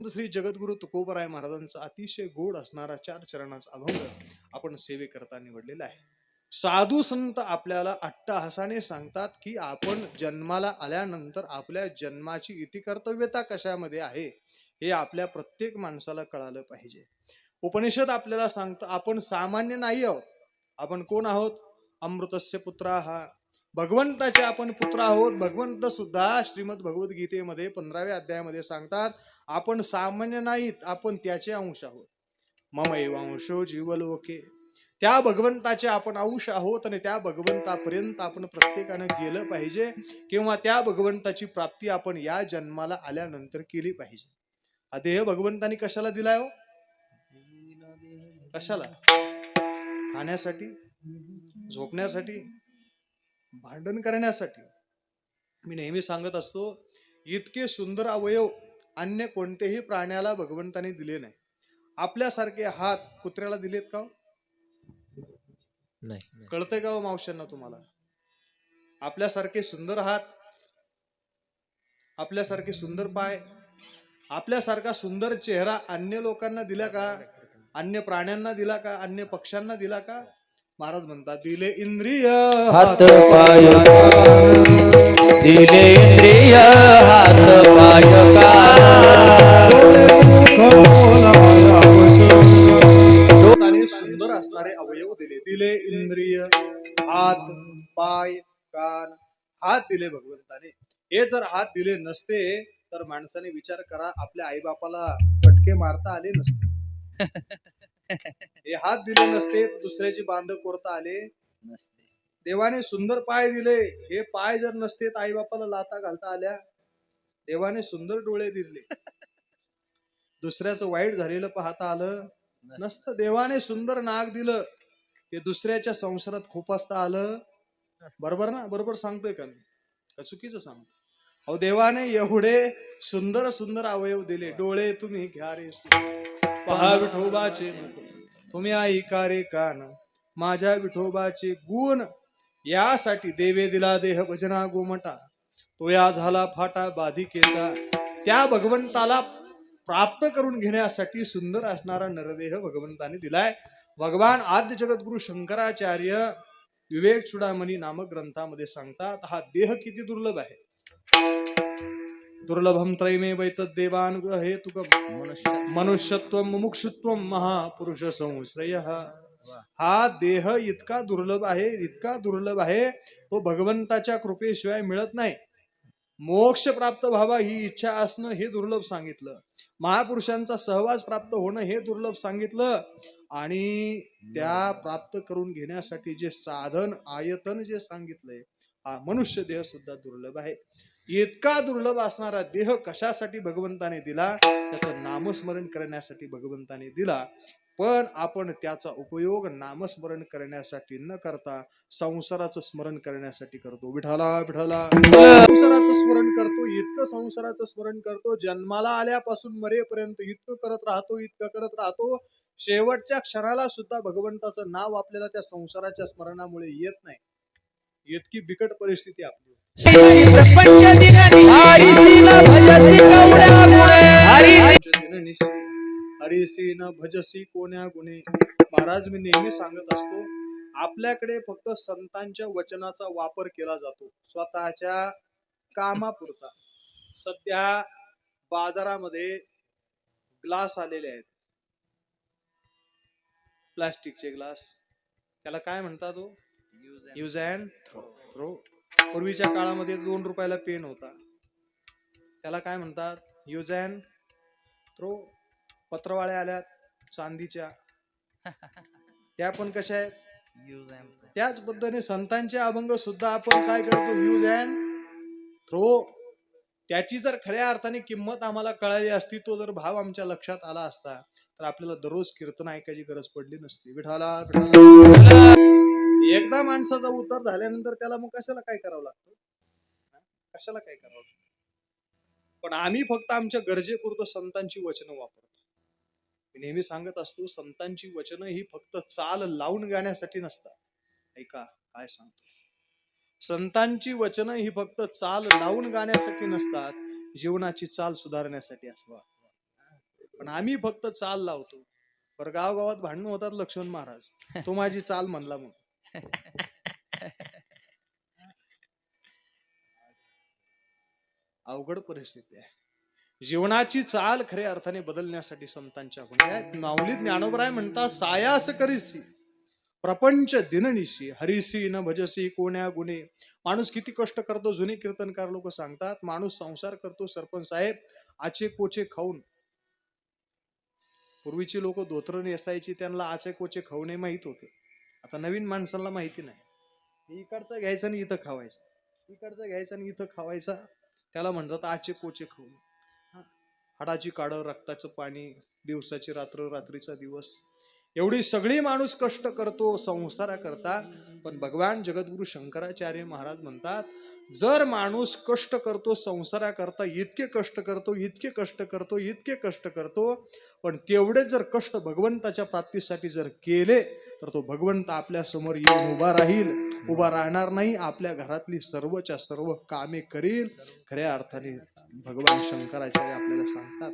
श्री जगद्गुरु तुकोबराय महाराजांचा अतिशय गोड असणारा 4 चरणाचा अभंग आपण सेवेकरता निवडलेला आहे. साधू संत आपल्याला अट्टहासाने सांगतात की आपण जन्माला आल्यानंतर आपल्या जन्माची इतिकर्तव्यता कशामध्ये आहे हे आपल्या प्रत्येक माणसाला कळालं पाहिजे. उपनिषद आपल्याला सांगतं आपण सामान्य नाही आहोत. आपण कोण आहोत? अमृतस्य पुत्राः, भगवंताचे आपण पुत्र आहोत. भगवंत सुद्धा श्रीमद भगवद्गीतेमध्ये 15व्या अध्यायामध्ये सांगतात आपण सामान्य नाहीत, आपण त्याचे अंश आहोत. मम एवांशो जीवलोके, त्या भगवंताचे आपण अंश आहोत आणि त्या भगवंतापर्यंत आपण प्रत्येकाने गेलं पाहिजे किंवा त्या भगवंताची प्राप्ती आपण या जन्माला आल्यानंतर केली पाहिजे. हा देह भगवंतानी कशाला दिलाय हो? कशाला? खाण्यासाठी, झोपण्यासाठी, भांडण करण्यासाठी. मी नेहमी सांगत असतो इतके सुंदर अवयव अन्य कोणतेही प्राण्याला भगवंताने दिले नाही. आपल्यासारखे हात कुत्र्याला दिलेत का? नाही. कळतंय का हो मावशांना तुम्हाला? आपल्यासारखे सुंदर हात, आपल्यासारखे सुंदर पाय, आपल्यासारखा सुंदर चेहरा अन्य लोकांना दिला का? अन्य प्राण्यांना दिला का? अन्य पक्ष्यांना दिला का? महाराज म्हणतात दिले इंद्रिय हात पाय दिले इंद्रिय हात पाय आणि सुंदर असणारे अवयव दिले. दिले इंद्रिय हात पाय कान, हात दिले भगवंताने. हे जर हात दिले नसते तर माणसाने विचार करा आपल्या आईबापाला फटके मारता आले नसते. हे हात दिले नसते दुसऱ्याची बांध कोरता आले नसते. देवाने सुंदर पाय दिले, हे पाय जर नसते तर आई बापाला लाता घालता आल्या. देवाने सुंदर डोळे दिले, दुसऱ्याचं वाईट झालेलं पाहता आलं नसतं. देवाने सुंदर नाक दिलं, ते दुसऱ्याच्या संसारात खुपसता आलं. बरोबर ना? बरोबर सांगतोय का मी? का चुकीचं सांगतो? अहो देवाने एवढे सुंदर सुंदर अवयव दिले. डोळे तुम्ही घ्या रे पहा विठोबाचे मुख, तुम्ही ऐका रे कान माझ्या विठोबाचे गुण. यासाठी देवे दिला देह भजना गोमटा, तो या झाला फाटा बाधिकेचा. त्या भगवंताला प्राप्त करून घेण्यासाठी सुंदर असणारा नरदेह भगवंताने दिलाय. भगवान आद्य जगद्गुरु शंकराचार्य विवेक चुडामणी नामक ग्रंथामध्ये सांगतात हा देह किती दुर्लभ आहे. दुर्लभम त्रयमे वैतद देवानुग्रह हेतुकम मनुष्यत्वम मुमुक्षुत्वम महापुरुष संश्रय. हा देह इतका दुर्लभ आहे, इतका दुर्लभ आहे, तो भगवंताच्या कृपेशिवाय मिळत नाही. मोक्ष प्राप्त व्हावा ही इच्छा असणं हे दुर्लभ सांगितलं. महापुरुषांचा सहवास प्राप्त होणं हे दुर्लभ सांगितलं. आणि त्या प्राप्त करून घेण्यासाठी जे साधन आयतन जे सांगितलंय हा मनुष्य देह सुद्धा दुर्लभ आहे. इतका दुर्लभ असणारा देह कशासाठी भगवंताने दिला? त्याचं नामस्मरण करण्यासाठी भगवंताने दिला. पण आपण त्याचा उपयोग नामस्मरण करण्यासाठी न करता संसाराचं स्मरण करण्यासाठी करतो. विठाला विठाला संसाराचं स्मरण करतो, इतकं संसाराचं स्मरण करतो, जन्माला आल्यापासून मरेपर्यंत इतकं करत राहतो, इतकं करत राहतो. शेवटच्या क्षणाला सुद्धा भगवंताचं नाव आपल्याला त्या संसाराच्या स्मरणामुळे येत नाही. इतकी बिकट परिस्थिती आपली. हरिसी न भजसी कोण्या गुणे. महाराज मी नेहमी सांगत असतो आपल्याकडे फक्त संतांच्या वचनाचा वापर केला जातो स्वतःच्या कामापुरता. सध्या बाजारामध्ये ग्लास आलेले आहेत, प्लास्टिकचे ग्लास. त्याला काय म्हणतात हो? Use and throw. पूर्वीच्या काळामध्ये 2 रुपयाला पेन होता, त्याला काय म्हणतात? Use and throw. पत्रवाळ्या आल्यात चांदीच्या, त्या पण कशा आहेत? Use and. त्याच पद्धतीने संतांचे अभंग सुद्धा आपण काय करतो? Use and throw. त्याची जर खऱ्या अर्थाने किंमत आम्हाला कळाली असती, तो जर भाव आमच्या लक्षात आला असता तर आपल्याला दररोज कीर्तन ऐकायची गरज पडली नसती. विठाला विठाला. एकदा माणसाचा उद्धार झाल्यानंतर त्याला मग कशाला काय करावं लागतं? कशाला काय करावं लागतं? पण आम्ही फक्त आमच्या गरजेपुरतं संतांची वचनं वापरतो. मी नेहमी सांगत असतो संतांची वचनं ही फक्त चाल लावून गाण्यासाठी नसतात. ऐका काय सांगतो. संतांची वचनं ही फक्त चाल लावून गाण्यासाठी नसतात, जीवनाची चाल सुधारण्यासाठी असतात. पण आम्ही फक्त चाल लावतो. बरं गावात भांडणं होतात लक्ष्मण महाराज, तो माझी चाल म्हणला मग. अवघड परिस्थिती आहे. जीवनाची चाल खऱ्या अर्थाने बदलण्यासाठी संतांच्या गुणी आहेत. माऊली ज्ञानोबराय म्हणतात, सायास करीसी प्रपंच दिननिशी हरिसी न भजसी कोण्या गुणे. माणूस किती कष्ट करतो. जुने कीर्तनकार लोक सांगतात, माणूस संसार करतो सरपंच साहेब आचे कोचे खाऊन. पूर्वीची लोक धोतर नेसायची, त्यांना आचे कोचे खाऊ नये माहित होतं. आता नवीन माणसाला माहिती नाही. इकडचा घ्यायचा आणि इथं खावायचा, इकडचा घ्यायचा आणि इथं खावायचा, त्याला म्हणतात आचे कोचे खाऊन. हाडाची काढ, रक्ताचं पाणी, दिवसाची रात्र, रात्रीचा दिवस, एवढी सगळी माणूस कष्ट करतो संसाराकरता. पण भगवान जगद्गुरु शंकराचार्य महाराज म्हणतात, जर माणूस कष्ट करतो संसाराकरता, इतके कष्ट करतो, इतके कष्ट करतो, इतके कष्ट करतो, पण तेवढे जर कष्ट भगवंताच्या प्राप्तीसाठी जर केले तर तो भगवंत आपल्या समोर येऊन उभा राहील. उभा राहणार नाही, आपल्या घरातली सर्वच्या सर्व कामे करील. खऱ्या अर्थाने भगवान शंकराचार्य आपल्याला सांगतात.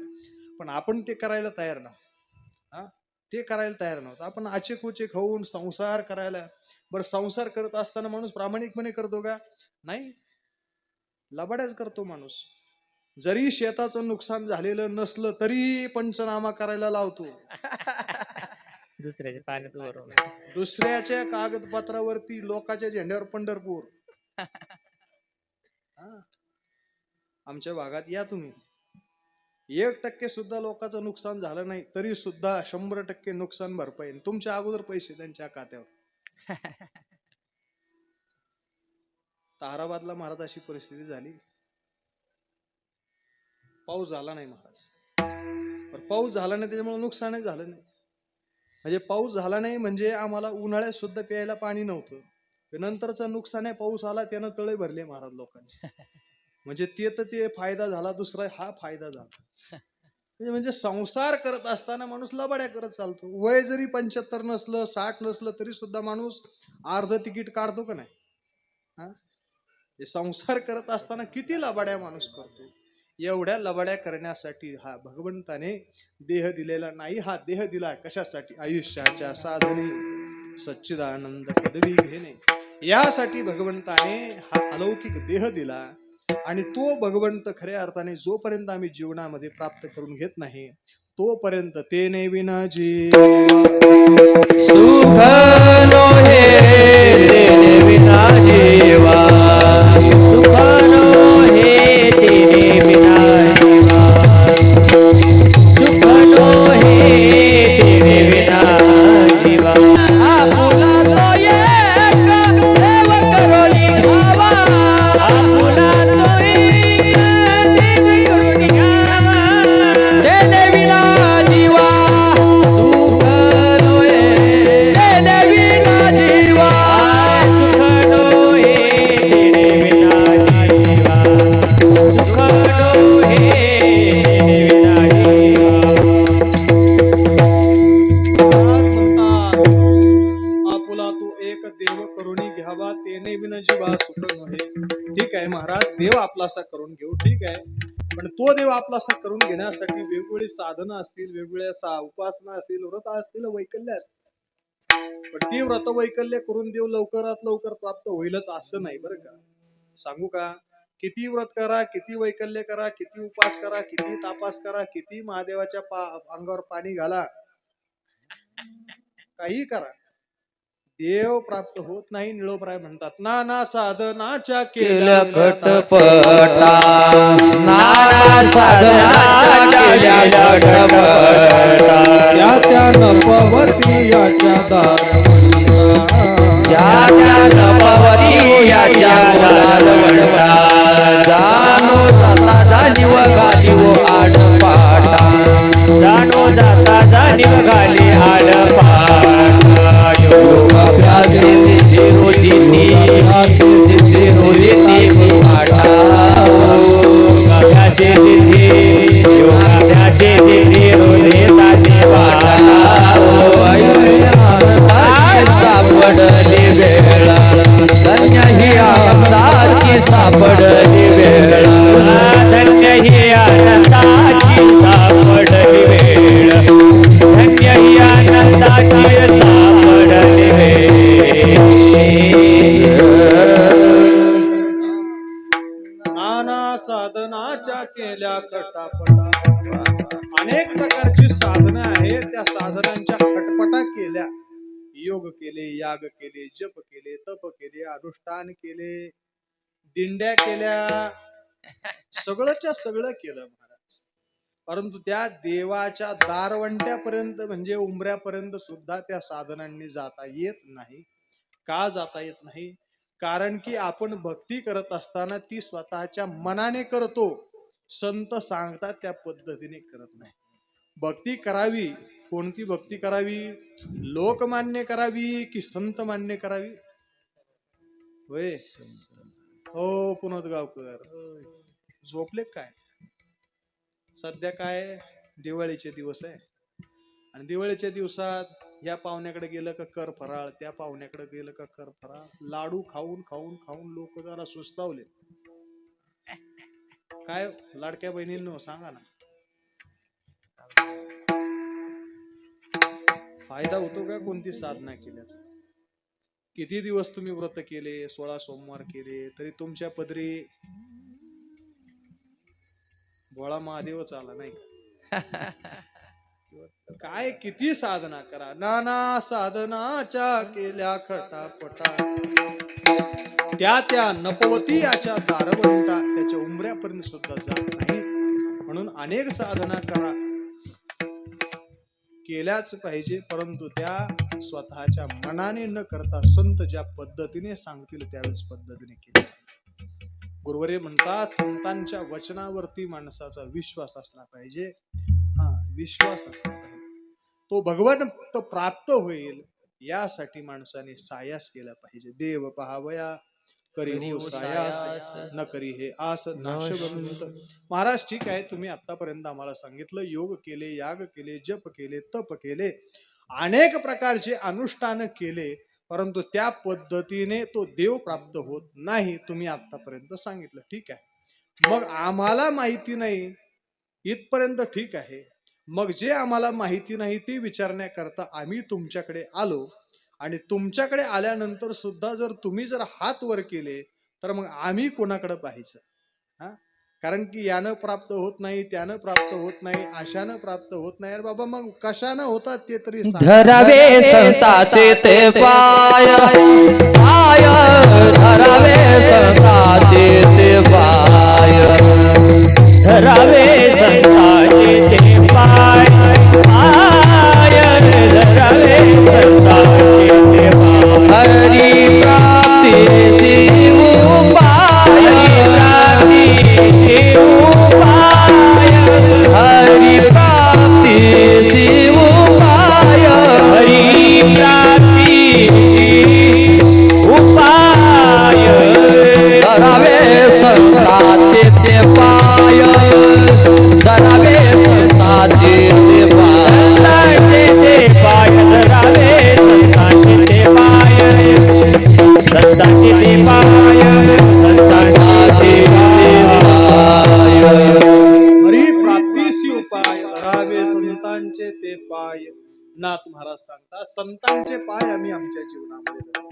पण आपण ते करायला तयार नव्हतो. ते करायला तयार नव्हतं. आपण आचे कोचे खाऊन संसार करायला. बरं, संसार करत असताना माणूस प्रामाणिकपणे करतो का? नाही, लबाड्याच करतो माणूस. जरी शेताचं नुकसान झालेलं नसलं तरी पंचनामा करायला लावतो. दुसऱ्याच्या पाण्यात बरोबर, दुसऱ्याच्या कागदपत्रावरती लोकांच्या झेंड्यावर पंढरपूर. आमच्या भागात या तुम्ही, 1% सुद्धा लोकांचं नुकसान झालं नाही तरी सुद्धा 100% नुकसान भरपाई. तुमच्या अगोदर पैसे त्यांच्या खात्यावर. ताराबादला महाराज अशी परिस्थिती झाली. पाऊस झाला नाही महाराज. पण पाऊस झाला नाही त्याच्यामुळे नुकसानही झालं नाही. म्हणजे पाऊस झाला नाही म्हणजे आम्हाला उन्हाळ्यात सुद्धा प्यायला पाणी नव्हतं. नंतरचं नुकसान आहे, पाऊस आला त्यानं तळे भरले महाराज लोकांचे. म्हणजे ते फायदा झाला, दुसरा हा फायदा झाला. म्हणजे संसार करत असताना माणूस लबाड्या करत चालतो. वय जरी 75 नसलं, 60 नसलं तरी सुद्धा माणूस अर्ध तिकीट काढतो का नाही? संसार करत असताना किती लबाड्या माणूस करतो. एवढ्या लबाड्या करण्यासाठी हा भगवंताने देह दिलेला नाही. हा देह दिला कशासाठी? आयुष्याच्या साधने, सच्चिदानंद पदवी घेणे, यासाठी भगवंताने हा अलौकिक देह दिला. आणि तो भगवंत खऱ्या अर्थाने जोपर्यंत आम्ही जीवनामध्ये प्राप्त करून घेत नाही तोपर्यंत तेने विना सुख नो हे तेने विना जीवा. सुख नो हे तेने विना जीवा. सुख नो हे तेने विना जीवा. आपुला तो एक देव करोली घावा. आपुला तो एक देव करोली घावा. तेने विना जीवा. सुख नो हे तेने विना जीवा. सुख नो हे तेने विना जीवा. सुख नो हे तेने विना जीवा. आपुला तो एक देव करुणी घ्यावा तेने विना जीवा सुख नव्हे. ठीक आहे महाराज, देव आपलासा करून घेऊ, ठीक आहे. पण तो देव आपलासा करून घेण्यासाठी वेगवेगळी साधनं असतील, वेगवेगळ्या उपासना असतील, व्रत असतील, वैकल्य असतील. पण ती व्रत वैकल्य करून देव लवकरात लवकर प्राप्त होईलच असं नाही बरं का. सांगू का, किती व्रत करा, किती वैकल्य करा, किती उपास करा, किती तापास करा, किती महादेवाच्या अंगावर पाणी घाला, काही करा, देव प्राप्त होत नाही. निळोपराय म्हणतात, नाना साधनाच्या केल्या खटपटा. नाना साधनाच्या केल्या खटपटा. त्या नपवती याच्या दारवंता. त्या नपवती याच्या दारवंता. जानो जाता जाणीव घालीव आडपाटा. जानो जाता जाणीव घाली आडपाटा. योगाभ्यासे सिद्धी होती. सिद्धी होती पाटा. योगाभ्यासे सिद्धी. योगाभ्यासे सिद्धी होती पाटा. सापडली वेळा. धन्य ही आनंदाची सापडली वेळा. धन्य ही आनंदाची अनेक प्रकारची साधनं आहे, त्या साधनांच्या खटपटा केल्या, योग केले, याग केले, जप केले, तप केले, अनुष्ठान केले, दिंड्या केल्या, सगळंच्या सगळं केलं महाराज. परंतु त्या देवाच्या दारवंट्यापर्यंत म्हणजे उंबऱ्यापर्यंत सुद्धा त्या साधनांनी जाता येत नाही. का जाता येत नाही? कारण की आपण भक्ती करत असताना ती स्वतःच्या मनाने करतो, संत सांगतात त्या पद्धतीने करत नाही. भक्ती करावी, कोणती भक्ती करावी? लोकमान्य करावी की संत मान्य करावी? होय हो पुनोद गावकर, झोपले काय? सध्या काय दिवाळीचे दिवस आहे आणि दिवाळीच्या दिवसात या पाहुण्याकडे गेलं का कर फराळ, त्या पाहुण्याकडे गेलं का कर फराळ, लाडू खाऊन खाऊन खाऊन लोक जरा सुस्तावले. काय लाडक्या बहिणींनो सांगा ना, फायदा होतो का कोणती साधना केल्याचा? किती दिवस तुम्ही व्रत केले, 16 सोमवार केले, तरी तुमच्या पदरी भोळा महादेवच आला नाही का? काय किती साधना करा, नाना साधनाच्या केल्या खटापटा, त्या नपवती याच्या दारवंटा त्याच्या उंबऱ्यापर्यंत सुद्धा जात नाही. म्हणून अनेक साधना करा, केल्याच पाहिजे, परंतु त्या स्वतःच्या मनाने न करता संत ज्या पद्धतीने सांगतील त्यावेळेस पद्धतीने केली. गुरुवर्य म्हणतात संतांच्या वचनावरती माणसाचा विश्वास असला पाहिजे. विश्वास असला पाहिजे, तो भगवान तो प्राप्त होईल यासाठी माणसाने सायास केला पाहिजे. देव पहावया करी हो सायास, न करी हे आस नाशवंत. महाराज ठीक आहे, तुम्ही आतापर्यंत आम्हाला सांगितलं, योग केले, याग केले, जप केले, तप केले, अनेक प्रकारचे अनुष्ठान केले, परंतु त्या पद्धतीने तो देव प्राप्त होत नाही, तुम्ही आतापर्यंत सांगितलं. ठीक आहे, मग आम्हाला माहिती नाही इथपर्यंत ठीक आहे. मग जे आम्हाला माहिती नाही ते विचारण्याकरता आम्ही तुमच्याकडे आलो, आणि तुमच्याकडे आल्यानंतर सुद्धा जर तुम्ही जर हात वर केले तर मग आम्ही कोणाकडे पाहायचं? कारण की यानं प्राप्त होत नाही, त्यानं प्राप्त होत नाही, अशानं प्राप्त होत नाही. अरे बाबा मग कशानं होतात ते तरी धरावे संताचे ते पाय, पाय धरावे संताचे ते पाय, धरावे संताचे ते पाय, पाय धरावे संताचे ते पाय. हरी प्राप्ती उपाय, हरी प्राप्ती उपाय, हरी प्राप्ती उपाय. धरावे संताचे ते पाय, धरावे संताचे ते पाय, ते पाय धरावे संताचे ते पाय, संताचे ते पाय, संताचे ते पाय. हरी प्राप्तीसी उपाय धरावे संतांचे ते पाय. नाथ महाराज सांगता संतांचे पाय आम्ही आमच्या जीवनामध्ये धरतो.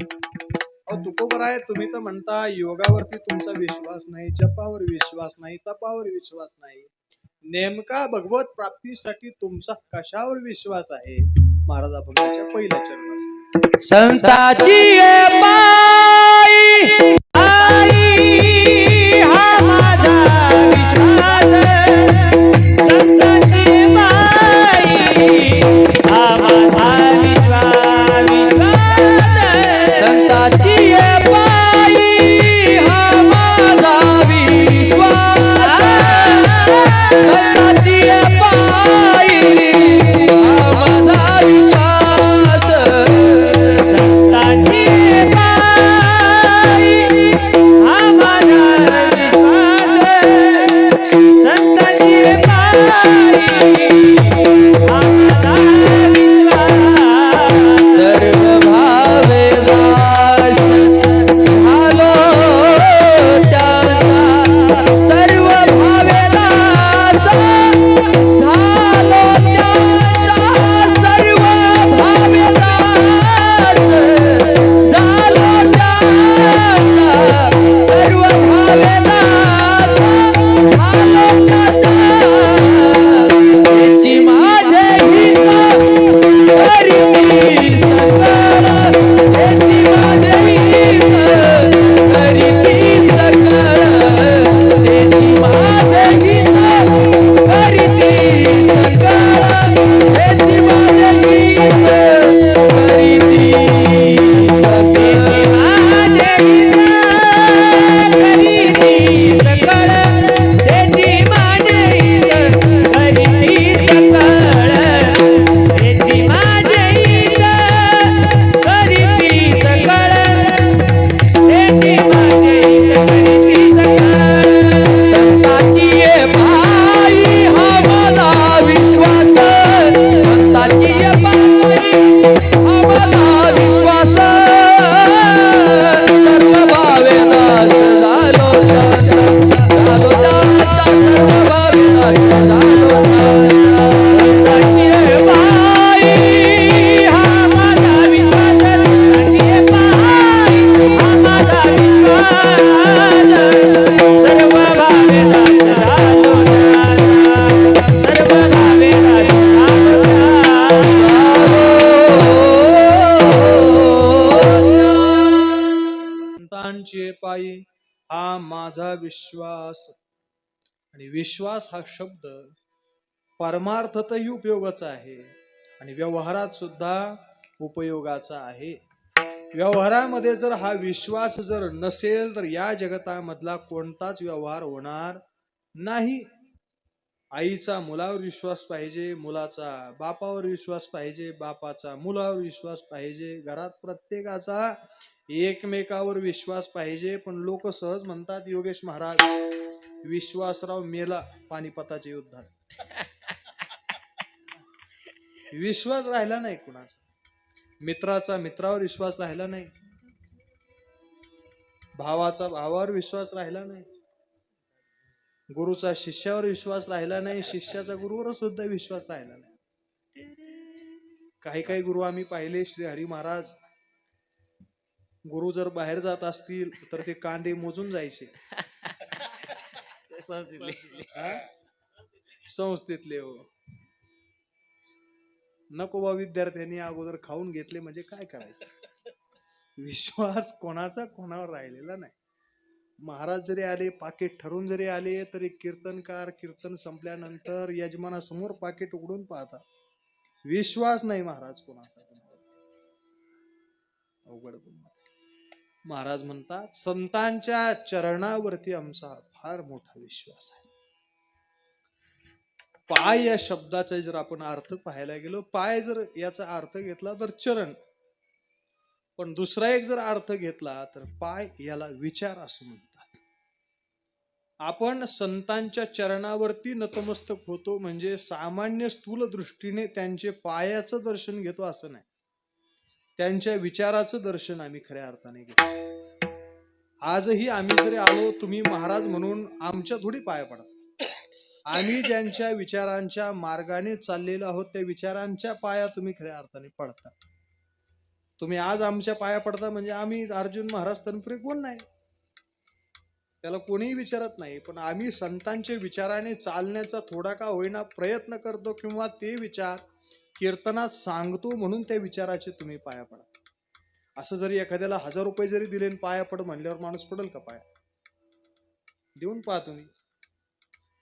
तुकोबर आहे, तुम्ही तर म्हणता योगावरती तुमचा विश्वास नाही, जपावर विश्वास नाही, तपावर विश्वास नाही, नेमका भगवत प्राप्तीसाठी तुमचा कशावर विश्वास आहे? महाराज अभंगाच्या पहिल्या चरणात संताची पायी आई हा माझा विश्वास, संताची पायी हा माझा विश्वास, संताची पायी हा माझा विश्वास, संताची पायी हा माझा विश्वास, संताची पायी हा माझा पायी हा माझा विश्वास. आणि विश्वास हा शब्द परमार्थतही उपयोगाचा आहे आणि व्यवहारात सुद्धा उपयोगाचा आहे. व्यवहारामध्ये जर हा विश्वास जर नसेल तर या जगतामधला कोणताच व्यवहार होणार नाही. आईचा मुलावर विश्वास पाहिजे, मुलाचा बापावर विश्वास पाहिजे, बापाचा मुलावर विश्वास पाहिजे, घरात प्रत्येकाचा एकमेकावर विश्वास पाहिजे. पण लोक सहज म्हणतात, योगेश महाराज विश्वासराव मेला पानिपताच्या युद्धात. विश्वास राहिला नाही कुणाचा, मित्राचा मित्रावर विश्वास राहिला नाही, भावाचा भावावर विश्वास राहिला नाही, गुरुचा शिष्यावर विश्वास राहिला नाही, शिष्याचा गुरुवर सुद्धा विश्वास राहिला नाही. काही काही गुरु आम्ही पाहिले, श्री हरी महाराज गुरु जर बाहेर जात असतील तर ते कांदे मोजून जायचे. संस्थेतले हो. नको बा विद्यार्थ्यांनी अगोदर खाऊन घेतले म्हणजे काय करायचं. विश्वास कोणाचा कोणावर राहिलेला नाही. महाराज जरी आले, पाकिट ठरून जरी आले तरी कीर्तनकार कीर्तन संपल्यानंतर यजमानासमोर पाकिट उघडून पाहतात. विश्वास नाही महाराज कोणाचा. अवघड. महाराज म्हणतात संतांच्या चरणावरती आमचा फार मोठा विश्वास आहे. पाय या शब्दाचा जर आपण अर्थ पाहायला गेलो, पाय जर याचा अर्थ घेतला तर चरण, पण दुसरा एक जर अर्थ घेतला तर पाय याला विचार असं म्हणतात. आपण संतांच्या चरणावरती नतमस्तक होतो म्हणजे सामान्य स्थूल दृष्टीने त्यांचे पायाचं दर्शन घेतो असं नाही, त्यांच्या विचाराचं दर्शन आम्ही खऱ्या अर्थाने घेतो. आजही आम्ही जरी आलो, तुम्ही महाराज म्हणून आमच्या थोडी पाया पडत, आम्ही ज्यांच्या विचारांच्या मार्गाने चाललेलो आहोत त्या विचारांच्या पाया तुम्ही खऱ्या अर्थाने पडता. तुम्ही आज आमच्या पाया पडता म्हणजे आम्ही अर्जुन महाराज तनपुरे कोण नाही, त्याला कोणीही विचारत नाही, पण आम्ही संतांच्या विचाराने चालण्याचा थोडा का होईना प्रयत्न करतो किंवा ते विचार कीर्तनात सांगतो म्हणून त्या विचाराचे तुम्ही पाया पडा. असं जरी एखाद्याला 1000 रुपये जरी दिले पाया पड म्हणल्यावर माणूस पडेल का पाया? देऊन पहा तुम्ही,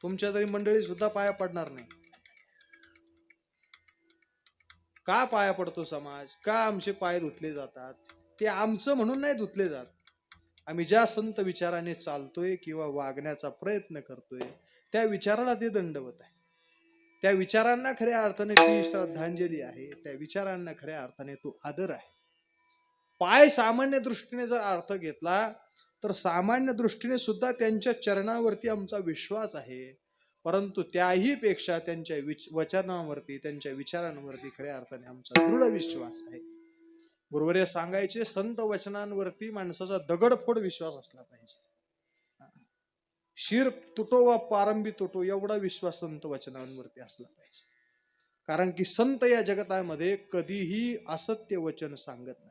तुमच्या तरी मंडळी सुद्धा पाया पडणार नाही. का पाया पडतो समाज? का आमचे पाय धुतले जातात? ते आमचं म्हणून नाही धुतले जात. आम्ही ज्या संत विचाराने चालतोय किंवा वागण्याचा प्रयत्न करतोय त्या विचाराला ते दंडवत आहे. त्या विचारांना खऱ्या अर्थाने ती श्रद्धांजली आहे, त्या विचारांना खऱ्या अर्थाने तो आदर आहे. पाय सामान्य दृष्टीने जर अर्थ घेतला तर सामान्य दृष्टीने सुद्धा त्यांच्या चरणावरती आमचा विश्वास आहे, परंतु त्याही पेक्षा त्यांच्या वचनावरती त्यांच्या विचारांवरती खऱ्या अर्थाने आमचा दृढ विश्वास आहे. गुरुवर्य सांगायचे, संत वचनांवरती माणसाचा दगडफोड विश्वास असला पाहिजे. शिर तुटो वा पारंबी तुटो एवढा विश्वास संत वचनांवरती असला पाहिजे. कारण की संत या जगतामध्ये कधीही असत्य वचन सांगत नाही.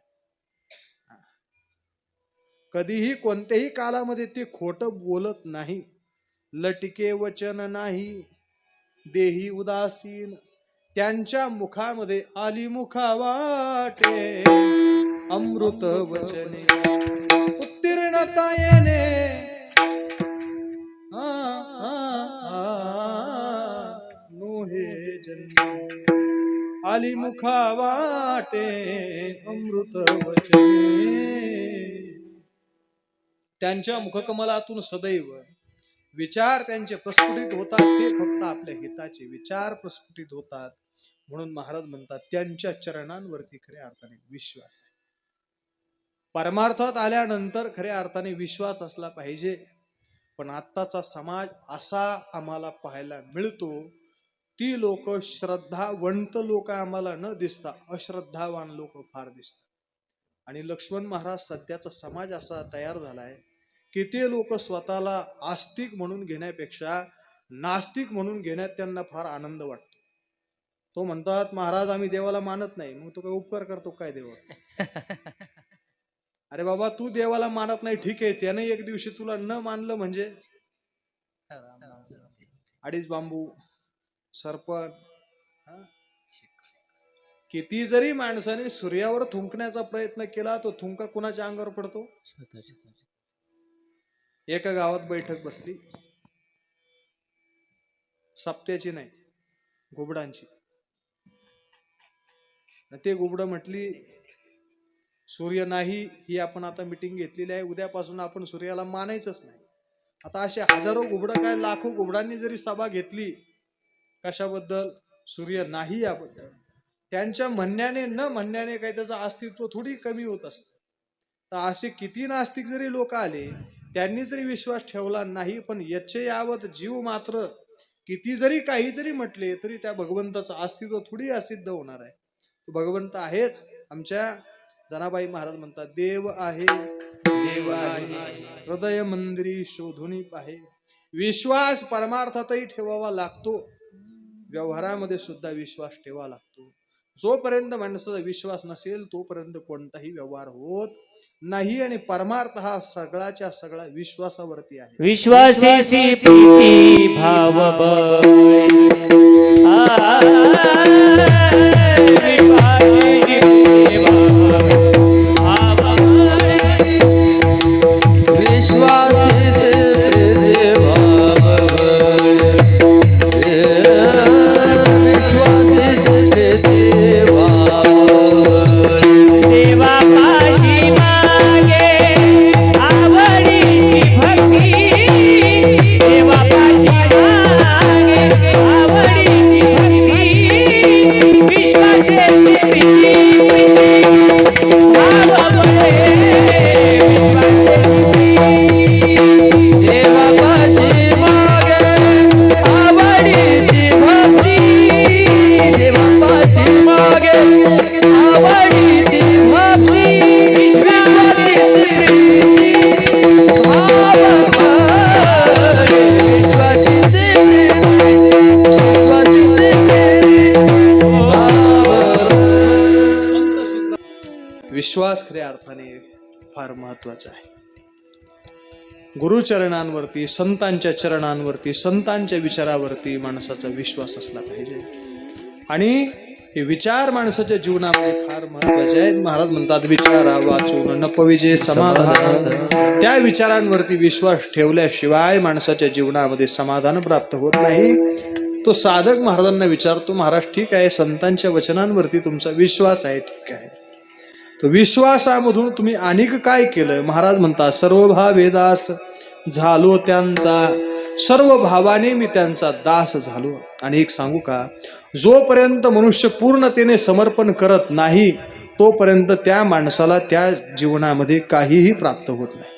कधीही कोणत्याही कालामध्ये ते खोटं बोलत नाही. लटके वचन नाही देही उदासीन, त्यांच्या मुखामध्ये आली मुखा वाटे अमृत वचने उत्तीर्णता येणे नोहे जन्म आली मुखा वाटे अमृत वचने. त्यांच्या मुखकमलातून सदैव विचार त्यांचे प्रस्फुटित होतात, ते फक्त आपल्या हिताचे विचार प्रस्फुटित होतात. म्हणून महाराज म्हणतात त्यांच्या चरणांवरती खऱ्या अर्थाने विश्वास आहे. परमार्थात आल्यानंतर खऱ्या अर्थाने विश्वास असला पाहिजे. पण आत्ताचा समाज असा आम्हाला पाहायला मिळतो, ती लोक श्रद्धावंत लोक आम्हाला न दिसता अश्रद्धावान लोक फार दिसतात. आणि लक्ष्मण महाराज सध्याचा समाज असा तयार झालाय की ते लोक स्वतःला आस्तिक म्हणून घेण्यापेक्षा नास्तिक म्हणून घेण्यात त्यांना फार आनंद वाटतो. तो म्हणतात महाराज आम्ही देवाला मानत नाही. मग तो काय उपकार करतो काय देवा? अरे बाबा तू देवाला मानत नाही ठीक आहे, त्याने एक दिवशी तुला न मानलं म्हणजे 2.5 बांबू सरपण. किती जरी माणसाने सूर्यावर थुंकण्याचा प्रयत्न केला तो थुंका कुणाच्या अंगावर पडतो? एका गावात बैठक बसली, सप्त्याची नाही, घुबडांची. ते घुबड म्हटली, सूर्य नाही, ही आपण आता मिटिंग घेतलेली आहे, उद्यापासून आपण सूर्याला मानायचंच नाही. आता असे हजारो घुबड, काय लाखो घुबडांनी जरी सभा घेतली, कशाबद्दल? सूर्य नाही याबद्दल. त्यांच्या म्हणण्याने न म्हणण्याने काही त्याचं अस्तित्व थोडी कमी होत असतं. तर असे किती नास्तिक जरी लोक आले, त्यांनी जरी विश्वास ठेवला नाही, पण याचे यावत जीव मात्र किती जरी काही जरी म्हटले तरी त्या भगवंताचं अस्तित्व थोडी असिद्ध होणार आहे. भगवंत आहेच. आमच्या जनाबाई महाराज म्हणतात, देव आहे, देव आहे, हृदय मंदिरी शोधुनी पाहे. विश्वास परमार्थातही ठेवावा लागतो, व्यवहारामध्ये सुद्धा विश्वास ठेवावा लागतो. जोपर्यंत माणसाचा विश्वास नसेल तोपर्यंत कोणताही व्यवहार होत नाही. आणि परमार्थ हा सगळाच्या सगळा विश्वासावरती आहे. विश्वासेसी प्रीती भाव विश्वास खऱ्या अर्थाने फार महत्वाचा आहे. गुरुचरणांवरती, संतांच्या चरणांवरती, संतांच्या विचारावरती माणसाचा विश्वास असला पाहिजे. आणि हे विचार माणसाच्या जीवनामध्ये फार महत्वाचे आहेत. महाराज म्हणतात, विचारा वाचून न पविजे समाधान. त्या विचारांवरती विश्वास ठेवल्याशिवाय माणसाच्या जीवनामध्ये समाधान प्राप्त होत नाही. तो साधक महाराजांना विचारतो, महाराज ठीक आहे, संतांच्या वचनांवरती तुमचा विश्वास आहे, ठीक आहे, तो विश्वासामधून तुम्ही अनेक काय केलं? महाराज म्हणतात, सर्व भावेदास झालो त्यांचा, सर्व भावाने मी त्यांचा दास झालो. आणि एक सांगू का, जोपर्यंत मनुष्य पूर्णतेने समर्पण करत नाही तोपर्यंत त्या माणसाला त्या जीवनामध्ये काहीही प्राप्त होत नाही.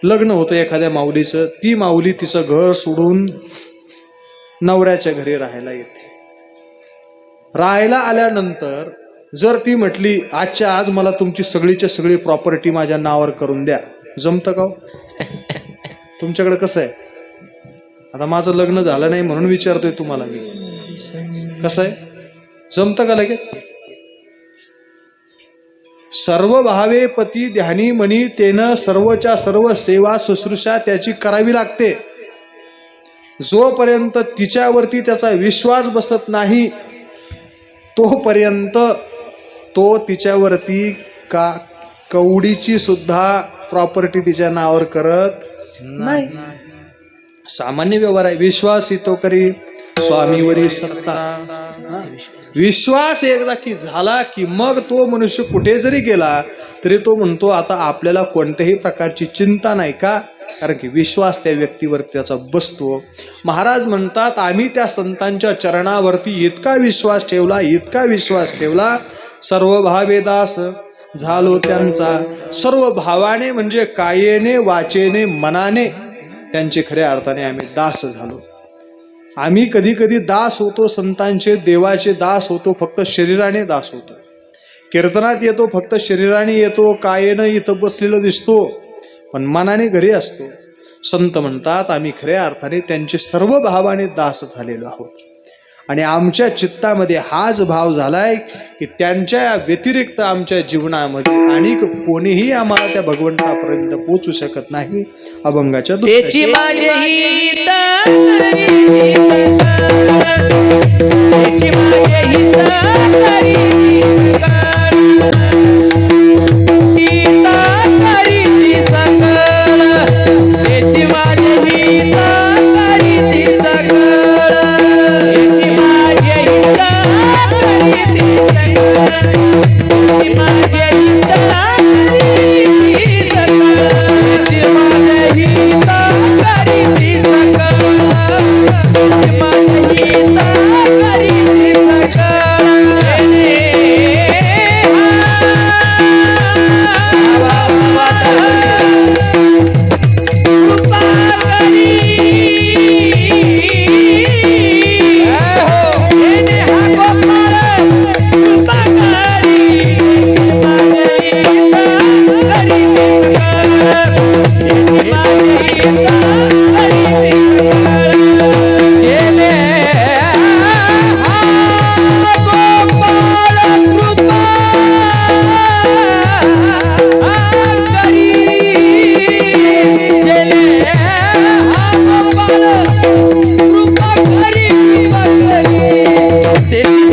लग्न होतं एखाद्या माऊलीचं, ती माऊली तिचं घर सोडून नवऱ्याच्या घरी राहायला येते. राहायला आल्यानंतर जर ती म्हटली, आजच्या आज मला तुमची सगळीच्या सगळी प्रॉपर्टी माझ्या नावावर करून द्या, जमतं का? तुमच्याकडे कसं आहे? आता माझं लग्न झालं नाही म्हणून विचारतोय तुम्हाला मी, कसं आहे, जमतं का लगेच? सर्व भावे पती ध्यानी मनी तेनं सर्वच्या सर्व सेवा शुश्रूषा त्याची करावी लागते. जोपर्यंत तिच्यावरती त्याचा विश्वास बसत नाही तोपर्यंत तो तिच्यावरती कवडीची सुद्धा प्रॉपर्टी तिच्या नावावर करत नाही. सामान्य व्यवहार आहे. विश्वास येतो करी स्वामीवरी सत्ता. विश्वास एकदा की झाला की मग तो मनुष्य कुठे जरी गेला तरी तो म्हणतो, आता आपल्याला कोणत्याही प्रकारची चिंता नाही. का? कारण की विश्वास त्या व्यक्तीवरती त्याचा बसतो. महाराज म्हणतात, आम्ही त्या संतांच्या चरणावरती इतका विश्वास ठेवला, इतका विश्वास ठेवला, सर्व भावेदास झालो त्यांचा. सर्व भावाने म्हणजे कायेने, वाचेने, मनाने त्यांचे खऱ्या अर्थाने आम्ही दास झालो. आम्ही कधी कधी दास होतो संतांचे, देवाचे दास होतो, फक्त शरीराने दास होतो. कीर्तनात येतो, फक्त शरीराने येतो, कायेनं इथं बसलेलं दिसतो, पण मनाने घरी असतो. संत म्हणतात, आम्ही खऱ्या अर्थाने त्यांचे सर्व भावाने दास झालेलो आहोत. आणि आमच्या चित्तामध्ये हाच भाव झालाय की त्यांच्या व्यतिरिक्त आमच्या जीवनामध्ये आणि कोणीही आम्हाला त्या भगवंतापर्यंत पोचू शकत नाही. अभंगाच्या त्याची माझे हित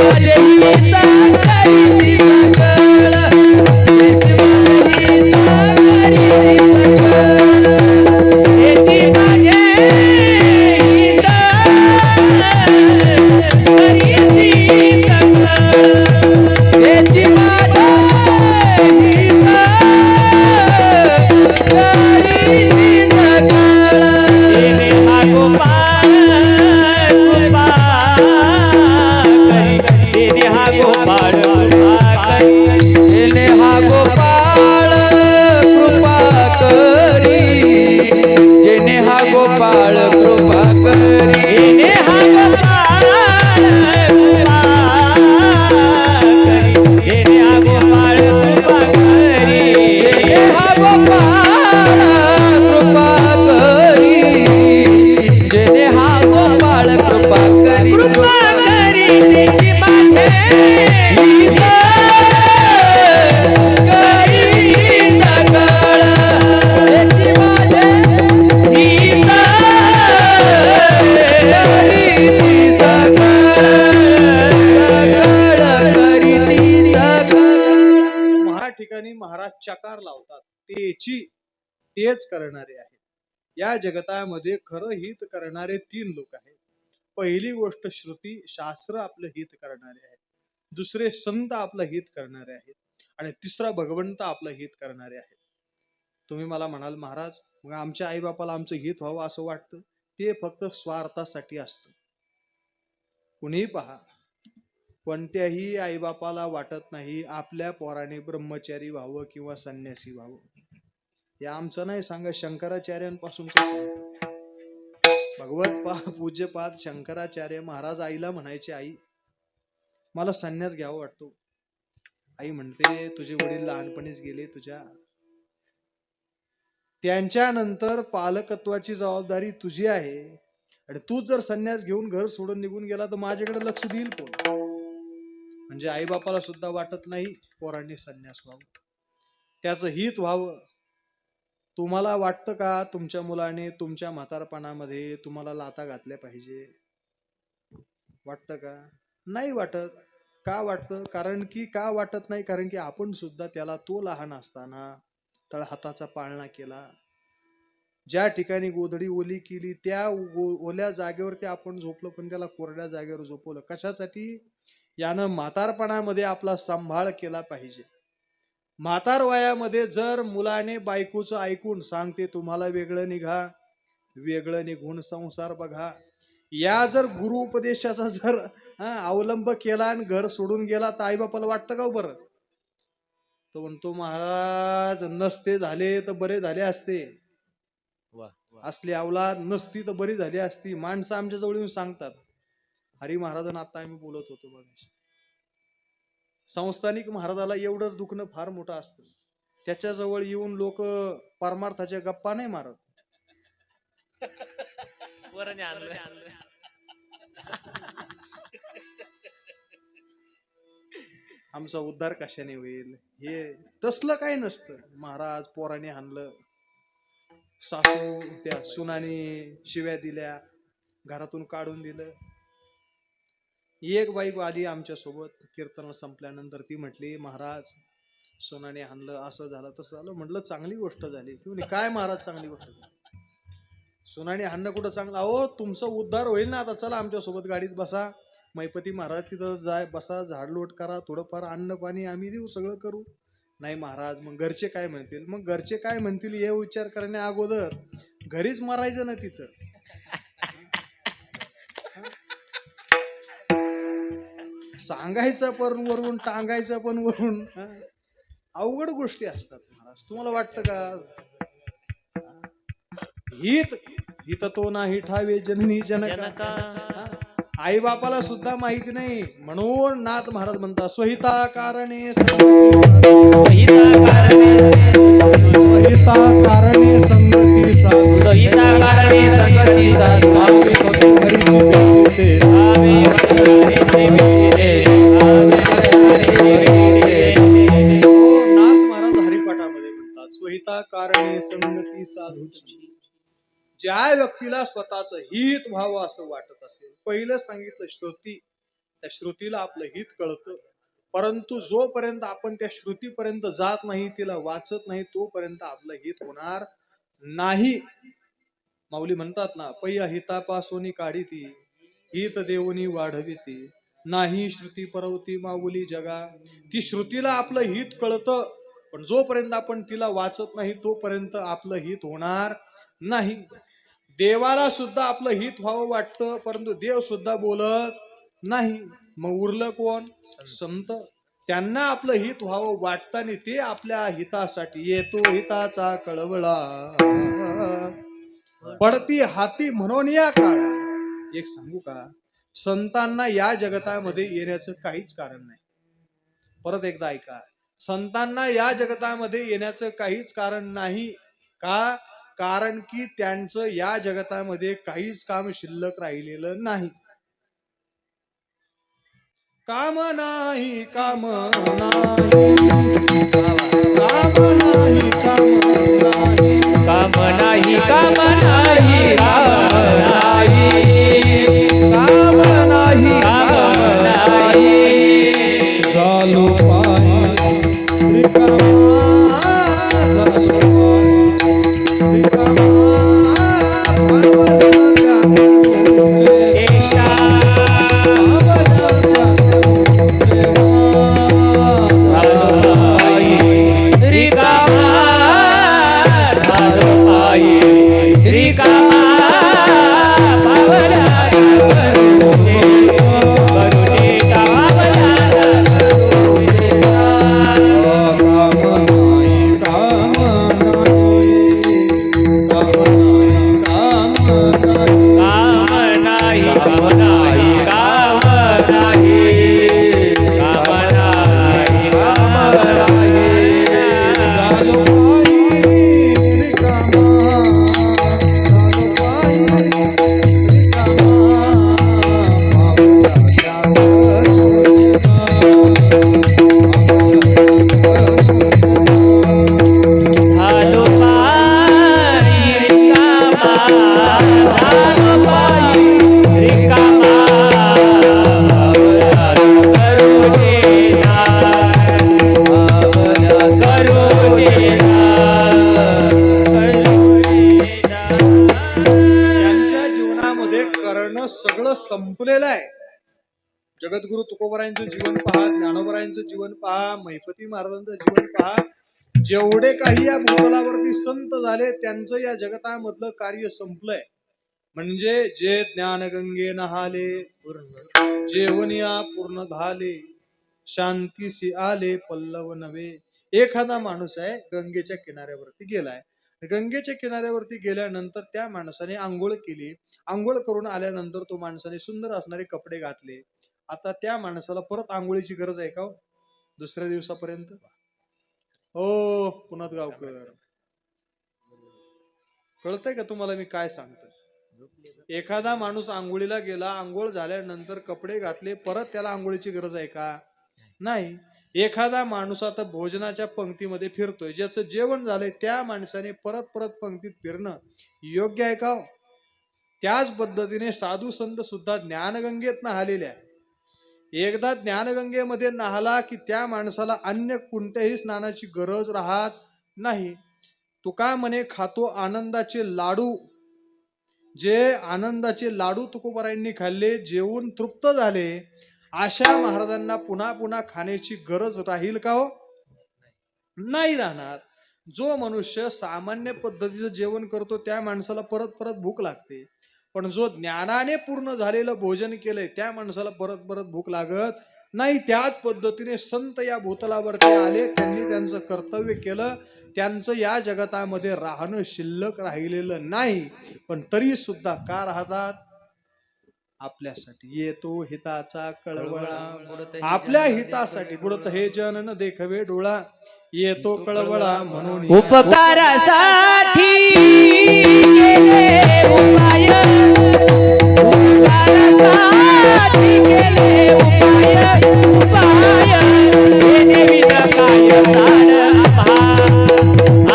माझे हित करीती सकळ शेती माझे हित करीती सकळ शेती माझे हित करीती सकळ शेती माझे हित करीती सकळ देवे हा गोपाळ कृपा करी देवे हा गोपाळ कृपा करी जेने हा गोपाळ कृपा करी जेने हा गोपाळ कृपा करी देवे हा गोपाळ कृपा करी देवे हा गोपाळ कृपा करी जेने हा गोपाळ कृपा करी जेने हा गोपाळ कृपा करी कृपा करी त्याची माझे हित करी सकळ शेती माझे हित करीती सकळ सकळ करीती सकळ महा ठिकाणी महाराज चकार लावतात तेच करणारे आहेत. या जगतामध्ये खरं हित करणारे 3 लोक आहेत. पहिली गोष्ट श्रुती शास्त्र आपलं हित करणारे आहेत. दुसरे संत आपलं हित करणारे आहेत आणि तिसरा भगवंत आपलं हित करणारे आहेत. तुम्ही मला म्हणाल महाराज मग आमच्या आईबापाला आमचं हित व्हावं असं वाटतं, ते फक्त स्वार्थासाठी असतं. कुणीही पहा, कोणत्याही आईबापाला वाटत नाही आपल्या पोराने ब्रह्मचारी व्हावं किंवा संन्यासी व्हावं. हे आमचं नाही सांगा, शंकराचार्यांपासूनच सांगतो. पूज्यपाद शंकराचार्य महाराज आईला म्हणायचे, आई मला संन्यास घ्यावा वाटतो. आई म्हणते तुझे वडील लहानपणीच गेले तुझ्या, त्यांच्यानंतर पालकत्वाची जबाबदारी तुझी आहे आणि तू जर संन्यास घेऊन घर सोडून निघून गेला तर माझ्याकडे लक्ष देईल कोण. म्हणजे आई बापाला सुद्धा वाटत नाही पोरांनी संन्यास व्हावं, त्याचं हित व्हावं. तुम्हाला वाटतं का तुमच्या मुलाने तुमच्या म्हातारपणामध्ये तुम्हाला लाथा घातल्या पाहिजे? वाटतं का? नाही वाटत. का वाटतं? का वाटत नाही? कारण की आपण सुद्धा त्याला तो लहान असताना तळहाताचा पाळणा केला. ज्या ठिकाणी गोधडी ओली केली त्या ओल्या जागेवरती आपण झोपलो, पण त्याला कोरड्या जागेवर झोपवलं. कशासाठी? यानं म्हातारपणामध्ये आपला सांभाळ केला पाहिजे. म्हातार वयामध्ये जर मुलाने बायकोचं ऐकून सांगते तुम्हाला वेगळं निघा, वेगळं निघून संसार बघा, या जर गुरु उपदेशाचा जर अवलंब केला आणि घर सोडून गेला तर आईबापाला वाटतं का बरं? तो म्हणतो महाराज नसते झाले तर बरे झाले असते, असली अवलाद नसती तर बरी झाली असती. माणसं आमच्या जवळ येऊन सांगतात. हरी महाराजांना आता आम्ही बोलत होतो बघा, संस्थानिक महाराजाला एवढंच दुखणं फार मोठं असतं, त्याच्याजवळ येऊन लोक परमार्थाच्या गप्पा नाही मारत. आमचा उद्धार कशाने होईल, हे तसलं काही नसतं. महाराज पोराने हाणलं, सासू त्या सुनाने शिव्या दिल्या, घरातून काढून दिलं. एक बाई आली आमच्या सोबत कीर्तन संपल्यानंतर, ती म्हटली महाराज सोनाने हाणलं, असं झालं तसं झालं. म्हटलं चांगली गोष्ट झाली. ती म्हणे काय महाराज चांगली गोष्ट झाली? सोनाने हाणणं कुठं चांगलं? अहो तुमचा उद्धार होईल ना, आता चला आमच्या सोबत गाडीत बसा, मैपती महाराज तिथं जाय बसा, झाडलोट करा, थोडंफार अन्न पाणी आम्ही देऊ, सगळं करू. नाही महाराज मग घरचे काय म्हणतील? मग घरचे काय म्हणतील हे विचार करण्या अगोदर घरीच मरायचं ना तिथं. सांगायचं पण वरून, टांगायचं पण वरून, अवघड गोष्टी असतात महाराज. तुम्हाला वाटतं का हित तो नाही ठावे जननी जनका, आई बापाला सुद्धा माहिती नाही, म्हणून नाथ महाराज म्हणतात स्वहिता कारणे सहिता कारणे संगती साधू, सहिता कारणे संगती साधू, हरीची भेटे नाथ महाराज हरिपाठामध्ये म्हणतात स्वहिता कारणे संगती साधूची. ज्या व्यक्तीला स्वतःच हित व्हावं असं वाटत असेल, पहिलं सांगितलं श्रुती, त्या श्रुतीला आपलं हित कळतं. परंतु जोपर्यंत आपण त्या श्रुतीपर्यंत जात नाही, तिला वाचत नाही, तोपर्यंत आपलं हित होणार नाही. माऊली म्हणतात ना, पै हितापासोनी काढीती, हित देवनी वाढविती, नाही श्रुती परवती माऊली जगा. ती श्रुतीला आपलं हित कळतं, पण जोपर्यंत आपण तिला वाचत नाही तोपर्यंत आपलं हित होणार नाही. देवाला सुद्धा आपलं हित व्हावं वाटतं, परंतु देव सुद्धा बोलत नाही. मग उरलं कोण? संत. त्यांना आपलं हित व्हावं वाटतं आणि ते आपल्या हितासाठी येतो हिताचा कळवळा, पडती हाती म्हणून या काळा. एक सांगू का, संतांना या जगतामध्ये येण्याचं काहीच कारण नाही. परत एकदा ऐका, संतांना या जगतामध्ये येण्याचं काहीच कारण नाही. का? कारण की त्यांचं या जगतामध्ये काहीच काम शिल्लक राहिलेलं नाही. काम नाही, काम नाही, काम नाही, काम नाही, काम नाही, काम नाही, काम नाही, काम नाही. चालू पायी रिकामा, चालू पायी रिकामा, चेष्टा रिकामा झालो पायी, रिकामा पावला करू दे कामाला करू दे. काम नाही, काम नाही, काम नाही, काम नाही, काम नाही. झालो पायी रिकामा, झालो पायी रिकामा, करू देना, करू देना, करू देना. त्यांच्या जीवनामध्ये करणं सगळं संपलेलं आहे. जगद्गुरु तुकोबरायांचं जीवन पहा, ज्ञानोबरायांचं जीवन पहा, महिपती महाराजांचं जीवन पहा. जेवढे काही या भूतलावरती संत झाले त्यांचं या जगतामधलं कार्य संपलंय. म्हणजे जे ज्ञानगंगे नहाले, जेवनिया पूर्ण झाले, शांतीसी आले पल्लव नवे. एखादा माणूस आहे, गंगेच्या किनाऱ्यावरती गेलाय. गंगेच्या किनाऱ्यावरती गेल्यानंतर त्या माणसाने आंघोळ केली. आंघोळ करून आल्यानंतर तो माणसाने सुंदर असणारे कपडे घातले. आता त्या माणसाला परत आंघोळीची गरज आहे का हो? दुसऱ्या दिवसापर्यंत? हो पुनात गावकर, कळतंय का तुम्हाला मी काय सांगतोय? एखादा माणूस आंघोळीला गेला, आंघोळ झाल्यानंतर कपडे घातले, परत त्याला आंघोळीची गरज आहे का? नाही. एखादा माणूस आता भोजनाच्या पंक्तीमध्ये फिरतोय, ज्याचं जेवण झालंय त्या माणसाने परत परत पंक्तीत फिरणं योग्य आहे का? त्याच पद्धतीने साधू संत सुद्धा ज्ञानगंगेत नहालेले आहे. एकदा ज्ञानगंगेमध्ये नहाला की त्या माणसाला अन्य कोणत्याही स्नानाची गरज राहत नाही. तुका म्हणे खातो आनंदाचे लाडू. जे आनंदाचे लाडू तुकोबारायांनी खाल्ले, जेवून तृप्त झाले, अशा महाराजांना पुन्हा पुन्हा खाण्याची गरज राहील का हो? नाही राहणार. जो मनुष्य सामान्य पद्धतीचं जेवण करतो त्या माणसाला परत परत भूक लागते, पण जो ज्ञानाने पूर्ण झालेलं भोजन केलंय त्या माणसाला परत परत भूक लागत नाही. त्याच पद्धतीने संत या भूतलावरती आले, त्यांनी त्यांचं कर्तव्य केलं, त्यांचं या जगतामध्ये राहणं शिल्लक राहिलेलं नाही. पण तरी सुद्धा का राहतात? आपल्यासाठी येतो हिताचा कळवळा, आपल्या हितासाठी. बुडत हे जन न देखवे डोळा, येतो कळवळा म्हणून उपकारासाठी केले उपाय, उपकारासाठी केले उपाय, उपाय हे देवी काय झाड आम्हा,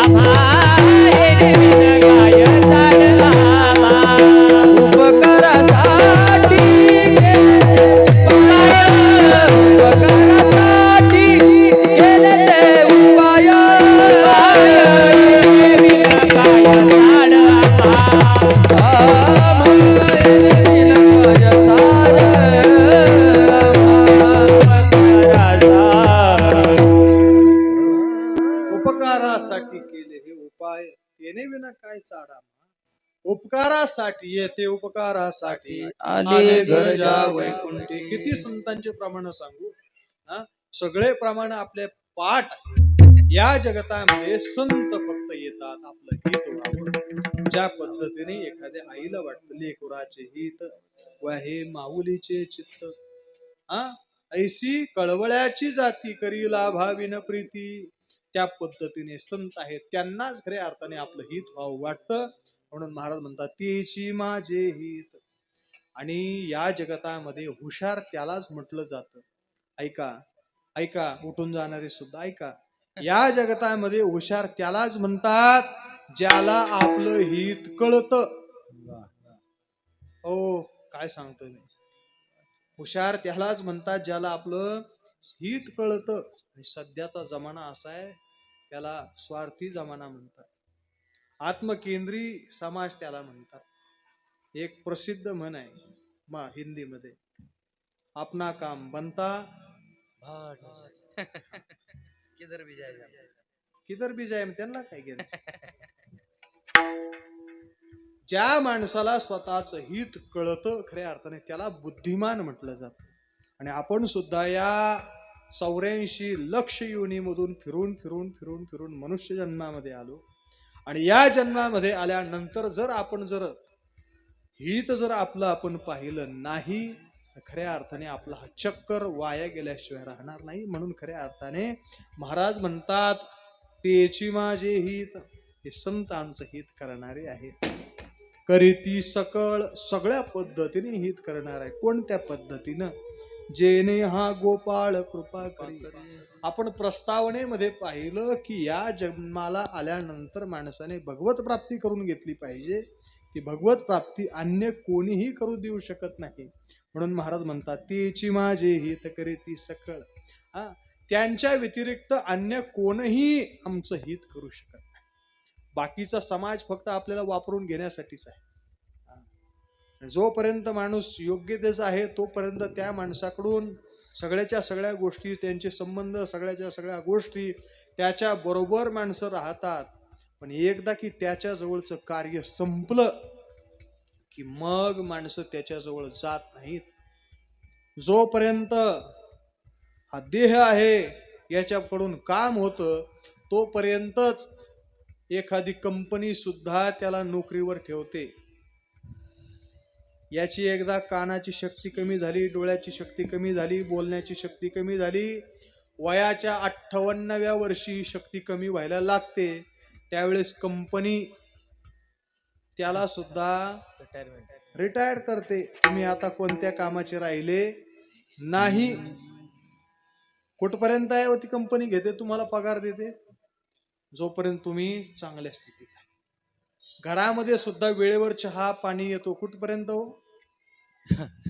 आम्हा हे देवी काय झाड आम्हा. उपकारासाठी केले उपाय, ना काय चाडा उपकारासाठी येते उपकारासाठी आले घर जा वैकुंठी. किती संतांचे प्रमाण सांगू हा? सगळे प्रमाण आपले पाठ. या जगतामध्ये संत फक्त येतात आपलं हित व्हावं. ज्या पद्धतीने एखाद्या आईला वाटतं लेकराचे हित व हे माऊलीचे चित्त हा ऐशी कळवळ्याची जाती करी लाभाविन प्रीती. त्या पद्धतीने संत आहेत त्यांनाच खऱ्या अर्थाने आपलं हित व्हावं वाटतं. म्हणून महाराज म्हणतात तेची माझे हित. आणि या जगतामध्ये हुशार त्यालाच म्हटलं जातं. ऐका ऐका उठून जाणारे सुद्धा ऐका. या जगतामध्ये हुशार त्यालाच म्हणतात ज्याला आपलं हित कळतं. हो काय सांगतोय मी. हुशार त्यालाच म्हणतात ज्याला आपलं हित कळतं. आणि सध्याचा जमाना असा आहे त्याला स्वार्थी जमाना म्हणतात. आत्मकेंद्री समाज त्याला म्हणतात. एक प्रसिद्ध म्हण आहे हिंदीमध्ये अपना काम बनता किधर भी जाए त्यांना काय घेणं. ज्या माणसाला स्वतःच हित कळतं खऱ्या अर्थाने त्याला बुद्धिमान म्हटलं जातं. आणि आपण सुद्धा या 84 लक्ष योनीमधून फिरून फिरून फिरून फिरून मनुष्य जन्मामध्ये आलो. आणि या जन्मामध्ये आल्यानंतर जर आपण हित आपलं आपण पाहिलं नाही खऱ्या अर्थाने आपला हा चक्कर वाया गेल्याशिवाय राहणार नाही. म्हणून खऱ्या अर्थाने महाराज म्हणतात तेची माझे हित. हे संत आमचं हित करणारे आहेत. करीती सगळ्या पद्धतीने हित करणार आहे. कोणत्या पद्धतीनं जेने हा गोपाळ कृपा करी. आपण प्रस्तावनेमध्ये पाहिलं की या जन्माला आल्यानंतर माणसाने भगवत प्राप्ती करून घेतली पाहिजे. ती भगवत प्राप्ती अन्य कोणीही करू देऊ शकत नाही. म्हणून महाराज म्हणतात तेची माझे हित करीती सकळ. त्यांच्या व्यतिरिक्त अन्य कोणही आमचं हित करू शकत नाही. बाकीचा समाज फक्त आपल्याला वापरून घेण्यासाठीच आहे. जोपर्यंत माणूस योग्यतेचा आहे तोपर्यंत त्या माणसाकडून सगळ्याच्या सगळ्या गोष्टी त्यांचे संबंध सगळ्याच्या सगळ्या गोष्टी त्याच्या बरोबर माणसं राहतात. पण एकदा की त्याच्या जवळचं कार्य संपलं की मग माणसं त्याच्या जवळ जात नाहीत. जोपर्यंत हा देह आहे याच्याकडून काम होतं तोपर्यंतच एखादी कंपनी सुद्धा त्याला नोकरीवर ठेवते. याची एकदा कानाची शक्ती कमी झाली, डोळ्याची शक्ती कमी झाली, बोलण्याची शक्ती कमी झाली, वयाच्या 58व्या वर्षी शक्ती कमी व्हायला लागते. त्यावेळेस कंपनी त्याला सुद्धा रिटायर करते. तुम्ही आता कोणत्या कामाचे राहिले नाही. कुठपर्यंत आहे व ती कंपनी घेते तुम्हाला पगार देते जोपर्यंत तुम्ही चांगल्या स्थितीत आहे. घरामध्ये सुद्धा वेळेवर चहा पाणी येतो कुठपर्यंत हो.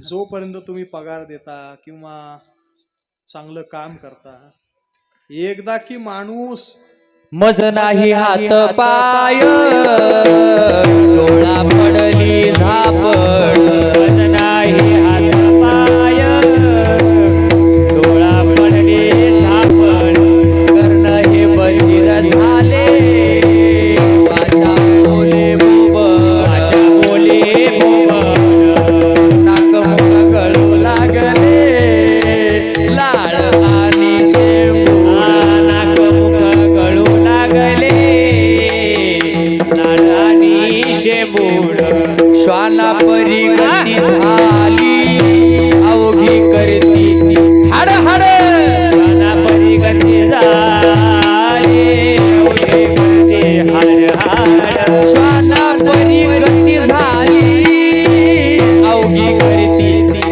जोपर्यंत तुम्ही पगार देता किंवा चांगलं काम करता. एकदा की माणूस मज नाही हात पाय डोळा पडली झापड. मज नाही हात पाय डोळा पडली झापड. कर्ण हे बधीर झाले वाचा बोले बोबड. वाचा बोले बोबड. नाकमुख गळू लागले लाळ आणि चेंबूड. नाकमुख गळू लागले लाळ आणि शेंबूड. श्वाना परी गती झाली अवघी करती हाड हाड. श्वाना परी गती झाली अवघी करती हाड हाड. श्वाना परी गती झाली अवघी करती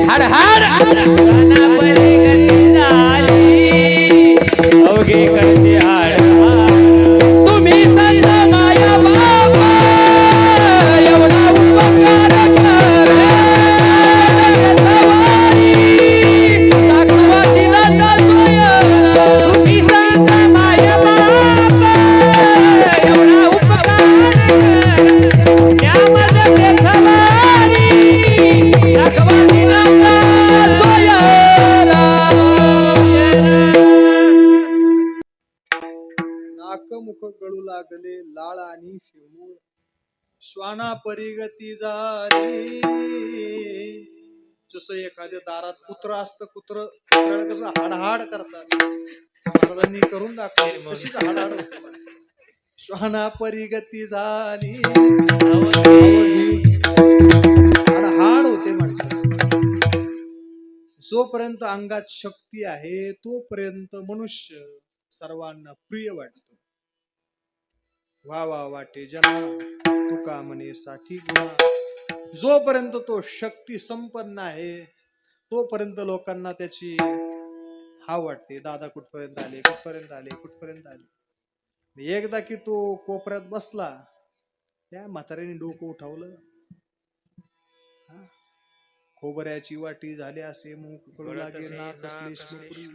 हाड हाड. श्वाना परी गती झाली अवघी करती हाड हाड. तुम्ही संत माया बाबा एवढा उपकार करे सवारी दाखवा दिला जातोय. तुम्ही संत माया बाबा एवढा उपकार त्यामध्ये खवारी दाखवा दिला जातोय. नाक मुख गळू लागले लाळ आणि शेंबूड. श्वाना परिगती झाली. जसं एखाद्या दारात कुत्र असतं, कुत्र्याला कसं हाडहाड करतात, महाराजांनी करून दाखवलं तशीच हाडहाड होते माणसाची. श्वाना परिगती झाली, हाडहाड होते माणसाची. जोपर्यंत अंगात शक्ती आहे तोपर्यंत मनुष्य सर्वांना प्रिय वाटतो. वा वा वाटे जना तुका म्हणे साठी गुणा. जोपर्यंत तो शक्ती संपन्न आहे तोपर्यंत लोकांना त्याची हाव वाटते. दादा कुठपर्यंत आले, कुठपर्यंत आले, कुठपर्यंत आले. एकदा की तो कोपऱ्यात बसला, त्या म्हाताऱ्याने डोकं उठवलं, खोबऱ्याची वाटी झाली असे मुख कळू लागे ना कसली श्मपुरी.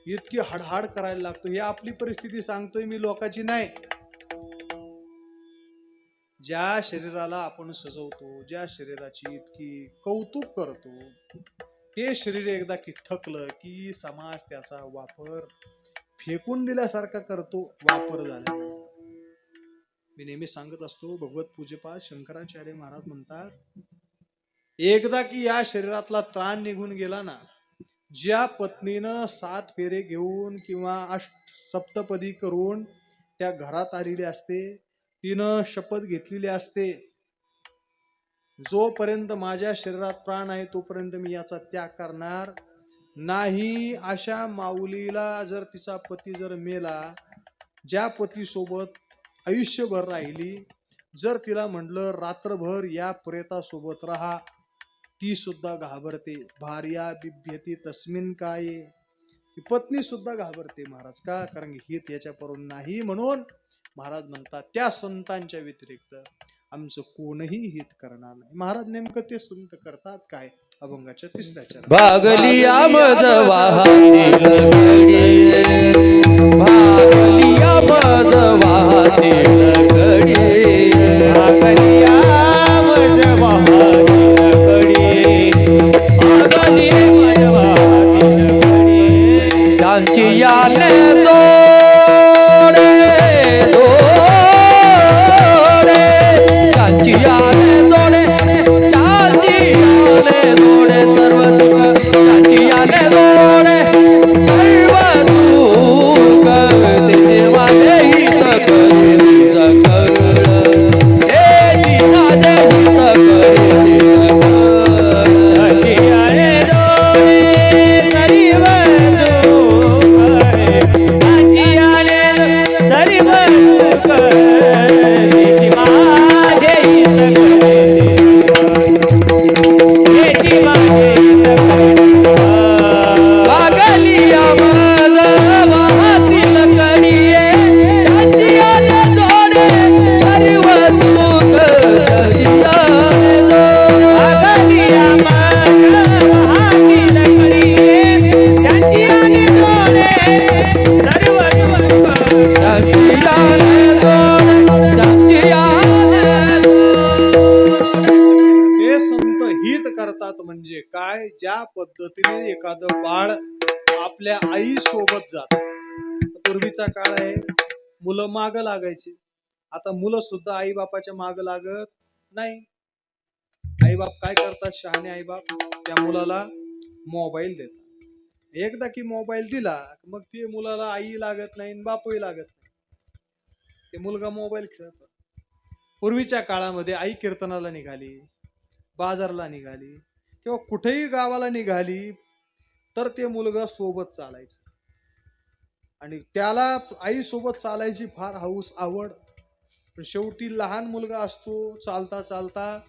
इतकी हाडहाड करायला लागतो. ही आपली परिस्थिती सांगतोय मी, लोकांची नाही. ज्या शरीराला आपण सजवतो, ज्या शरीराची इतकी कौतुक करतो, ते शरीर एकदा की थकलं की समाज त्याचा वापर फेकून दिल्यासारखा करतो. वापर झाला. मी नेहमी सांगत असतो, भगवत पूज्यपाद शंकराचार्य महाराज म्हणतात, एकदा की या शरीरातला त्राण निघून गेला ना, ज्या पत्नीनं 7 फेरे घेऊन किंवा सप्तपदी करून त्या घरात आलेली असते, तिनं शपथ घेतलेली असते, जोपर्यंत माझ्या शरीरात प्राण आहे तोपर्यंत मी याचा त्याग करणार नाही. अशा माऊलीला जर तिचा पती जर मेला, ज्या पती सोबत आयुष्यभर राहिली, जर तिला म्हटलं रात्रभर या प्रेतासोबत राहा, ती सुद्धा घाबरते. भार्या बिभ्यती तस्मिन काय, पत्नी सुद्धा घाबरते महाराज. का? कारण हित याच्यावरून नाही. म्हणून महाराज म्हणतात, त्या संतांच्या व्यतिरिक्त आमचं कोणही हित करणार नाही. महाराज नेमकं ते संत करतात काय? अभंगाच्या 3ऱ्या चरणात भागली आमज वाहतील गडी, भागली आमज वाहतील गडी, भागली आमज वाहतील गडी, भागली आमज वाहतील गडी. त्यांची याने जोडे जोडे, त्यांची याने जोडे, त्यांची याने जोडे सर्व दुःख, त्यांची याने जोडे सर्व दुःख, तिचे माझे हित करी निज कर, हे जी माझे हित करी निज कर. त्याची आले डोळे सर्व दुःख, त्याची आले सर्व दुःख, तिची माझे हित करी, तिची माझे हित करी. भागली आमज वाहतील गडिये, त्यांची याने जोडे सर्व दुःख, त्यांची याने जोडे. भागली आमज वाहतील गडी, त्याची आले डोळे सर्व दुःख, त्यांची याने जोडे, त्यांची याने जोडे. ते संत हित करतात म्हणजे काय? ज्या पद्धतीने एखादं बाळ आपल्या आई सोबत जात. पूर्वीचा काळ आहे, मुलं माग लागायची. आता मुलं सुद्धा आई बापाच्या माग लागत नाही. आई बाप काय करतात? शहाणे आई बाप त्या मुलाला मोबाईल देतात. एकदा की मोबाईल दिला मग ते मुलाला आई लागत नाही आणि बापही लागत नाही. ते मुलगा मोबाईल खेळतो. पूर्वीच्या काळामध्ये आई कीर्तनाला निघाली, बाजारला निघाली किंवा कुठेही गावाला निघाली तर ते मुलगा सोबत चालायचं. आणि त्याला आई सोबत चालायची फार हौस, आवड. पण शेवटी लहान मुलगा असतो, चालता चालता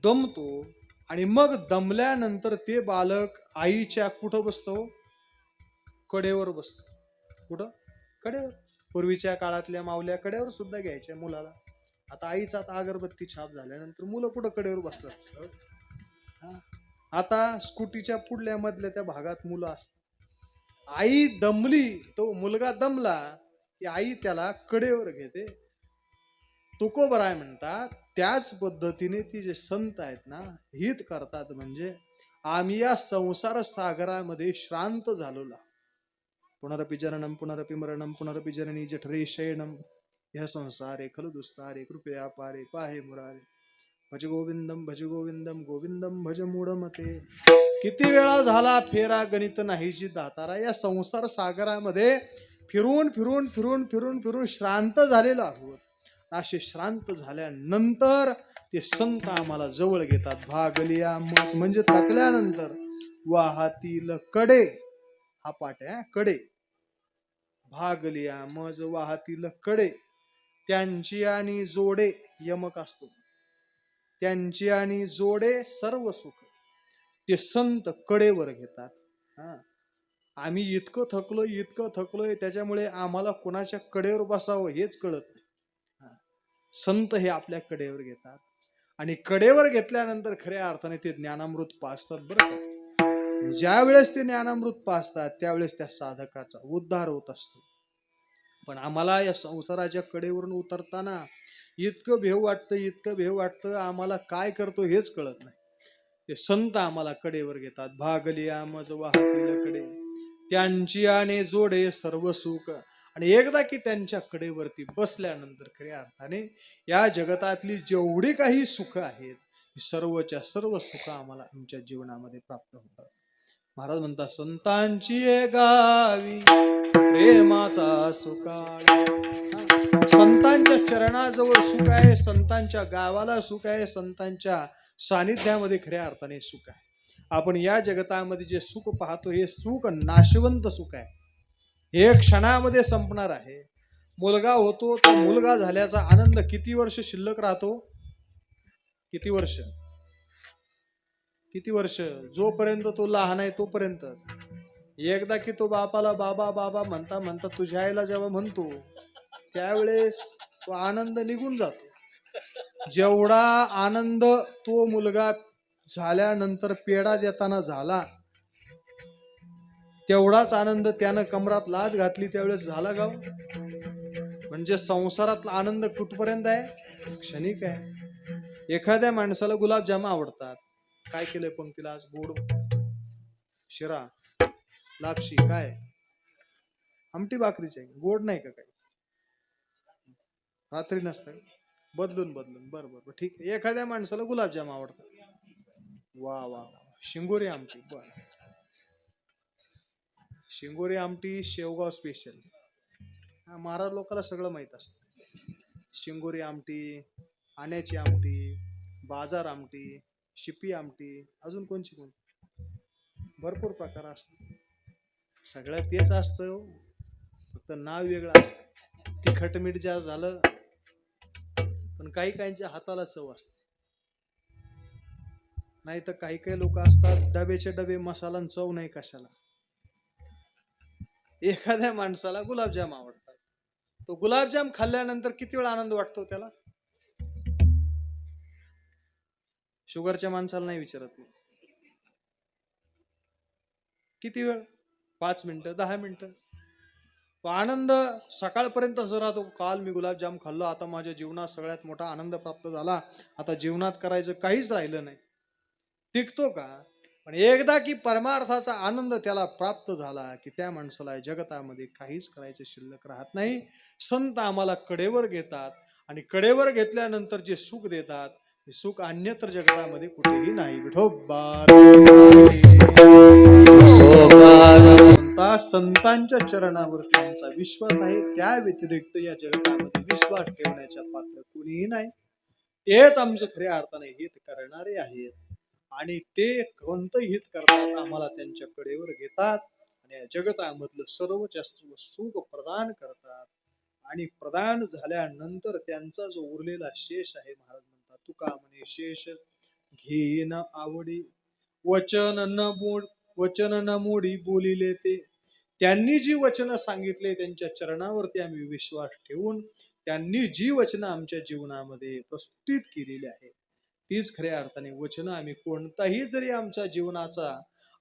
दमतो आणि मग दमल्यानंतर ते बालक आईच्या कुठं बसतो? कडेवर बसतो. कुठं? कडेवर. पूर्वीच्या काळातल्या माऊल्या कडेवर सुद्धा घ्यायच्या मुलाला. आता आईचा आता अगरबत्ती छाप झाल्यानंतर मुलं कुठं कडेवर बसतात? आता स्कूटीच्या पुढल्या मधल्या त्या भागात मुलं असतात. आई दमली, तो मुलगा दमला की आई त्याला कडेवर घेते. तुकोबराय म्हणतात, त्याच पद्धतीने ती जे संत आहेत ना, हित करतात म्हणजे आम्ही या संसार सागरामध्ये श्रांत झालो. पुनरपि जननम पुनरपि मरणम पुनरपि जननी जठरे शयनम यह संसारे खलु दुस्तारे कृपया पारे पाहे मुरारे भज गोविंदम गोविंदम भज मूढमते. किती वेळा झाला फेरा गणित नाहीची दातारा. या संसार सागरामध्ये फिरून फिरून फिरून फिरून फिरून श्रांत झालेलो आहोत. असे श्रांत झाल्यानंतर ते संत आम्हाला जवळ घेतात. भागलिया मज म्हणजे थकल्यानंतर वाहातील कडे, हा पाठ आहे कडे. भागलिया मज वाहातील कडे, त्यांची आणि जोडे, यमक असतो, त्यांची आणि जोडे सर्व सुख ते संत कडेवर घेतात. हा, आम्ही इतकं थकलोय त्याच्यामुळे आम्हाला कोणाच्या कडेवर बसावं हेच कळत नाही. संत हे आपल्या कडेवर घेतात आणि कडेवर घेतल्यानंतर खऱ्या अर्थाने ते ज्ञानामृत पाजतात. बरं का, ज्या वेळेस ते ज्ञानामृत पाजतात त्यावेळेस त्या साधकाचा उद्धार होत असतो. पण आम्हाला या संसाराच्या कडेवरून उतरताना इतकं भेव वाटतं आम्हाला काय करतो हेच कळत नाही. ते संत आम्हाला कडेवर घेतात. भागलिया मज वाहतील कडे, त्यांची आणि जोडे सर्व सुख. आणि एकदा की त्यांच्या कडेवरती बसल्यानंतर खऱ्या अर्थाने या जगतातली जेवढी काही सुख आहेत सर्वच्या सर्व सुख आम्हाला आमच्या जीवनामध्ये प्राप्त होतात. महाराज म्हणतात संतांची गावी प्रेमाचा सुकाळ. संतांच्या चरणाजवळ सुख आहे, संतांच्या गावाला सुख आहे, संतांच्या सानिध्यामध्ये खऱ्या अर्थाने सुख आहे. आपण या जगतामध्ये जे सुख पाहतो हे सुख नाशवंत सुख आहे. हे क्षणामध्ये संपणार आहे. मुलगा होतो तो मुलगा झाल्याचा आनंद किती वर्ष शिल्लक राहतो? किती वर्ष? जोपर्यंत तो लहान आहे तोपर्यंतच. एकदा की तो बापाला बाबा बाबा म्हणता म्हणता तुझ्या आईला जेव्हा म्हणतो त्यावेळेस तो आनंद निघून जातो. जेवढा आनंद तो मुलगा झाल्यानंतर पेढा देताना झाला तेवढाच आनंद त्यानं कमरात लाद घातली त्यावेळेस झाला गाव. म्हणजे संसारातला आनंद कुठपर्यंत आहे? क्षणिक आहे. एखाद्या माणसाला गुलाबजाम आवडतात, काय केलंय पंक्तीला आज? गोड शिरा, लापशी, काय आमटी भाकरीचे, गोड नाही का काही? रात्री नसतं, बदलून बरं ठीक आहे. एखाद्या माणसाला गुलाबजाम आवडतात, वा वा, शिंगोरी आमटी, बर, शिंगोरी आमटी शेवगाव स्पेशल. महाराज लोकांना सगळं माहित असतं. शिंगोरी आमटी, आण्याची आमटी, बाजार आमटी, शिपी आमटी, अजून कोणची भरपूर प्रकार असतात. सगळं तेच असतं, फक्त नाव वेगळं असतं. तिखट मीठ जास्त झालं, पण काही काहींच्या हाताला चव असते. नाही तर काही काही लोक असतात डबेचे डबे मसाला आणि चव नाही कशाला. एखाद्या माणसाला गुलाबजाम आवडतात, तो गुलाबजाम खाल्ल्यानंतर किती वेळ आनंद वाटतो त्याला? शुगरच्या माणसाला नाही विचारत मी किती वेळ, 5 मिनिटं 10 मिनिटं. तो आनंद सकाळपर्यंत असं राहतो. काल मी गुलाबजाम खाल्लो, आता माझ्या जीवनात सगळ्यात मोठा आनंद प्राप्त झाला, आता जीवनात करायचं काहीच राहिलं नाही. टिकतो का? पण एकदा की परमार्थाचा आनंद त्याला प्राप्त झाला की त्या माणसाला जगतामध्ये काहीच करायचं शिल्लक राहत नाही. संत आम्हाला कडेवर घेतात आणि कडेवर घेतल्यानंतर जे सुख देतात ते सुख अन्यत्र जगतामध्ये कुठेही नाही. संतांच्या चरणावरती आमचा विश्वास आहे, त्या व्यतिरिक्त या जगतामध्ये विश्वास ठेवण्याच्या पात्र कुणीही नाही. तेच आमचं खऱ्या अर्थाने हित करणारे आहेत आणि ते कोणतं हित करतात आम्हाला त्यांच्या कडेवर घेतात आणि या जगतामधलं सर्वच्या सर्व सुख प्रदान करतात. आणि प्रदान झाल्यानंतर त्यांचा जो उरलेला शेष आहे, महाराज म्हणतात तुका म्हणे शेष घेन आवडी, वचन न मोडी बोलिले ते. त्यांनी जी वचनं सांगितले त्यांच्या चरणावरती आम्ही विश्वास ठेवून त्यांनी जी वचनं आमच्या जीवनामध्ये प्रस्तुत केलेली आहेत तीच खऱ्या अर्थाने वचनं आम्ही कोणताही जरी आमच्या जीवनाचा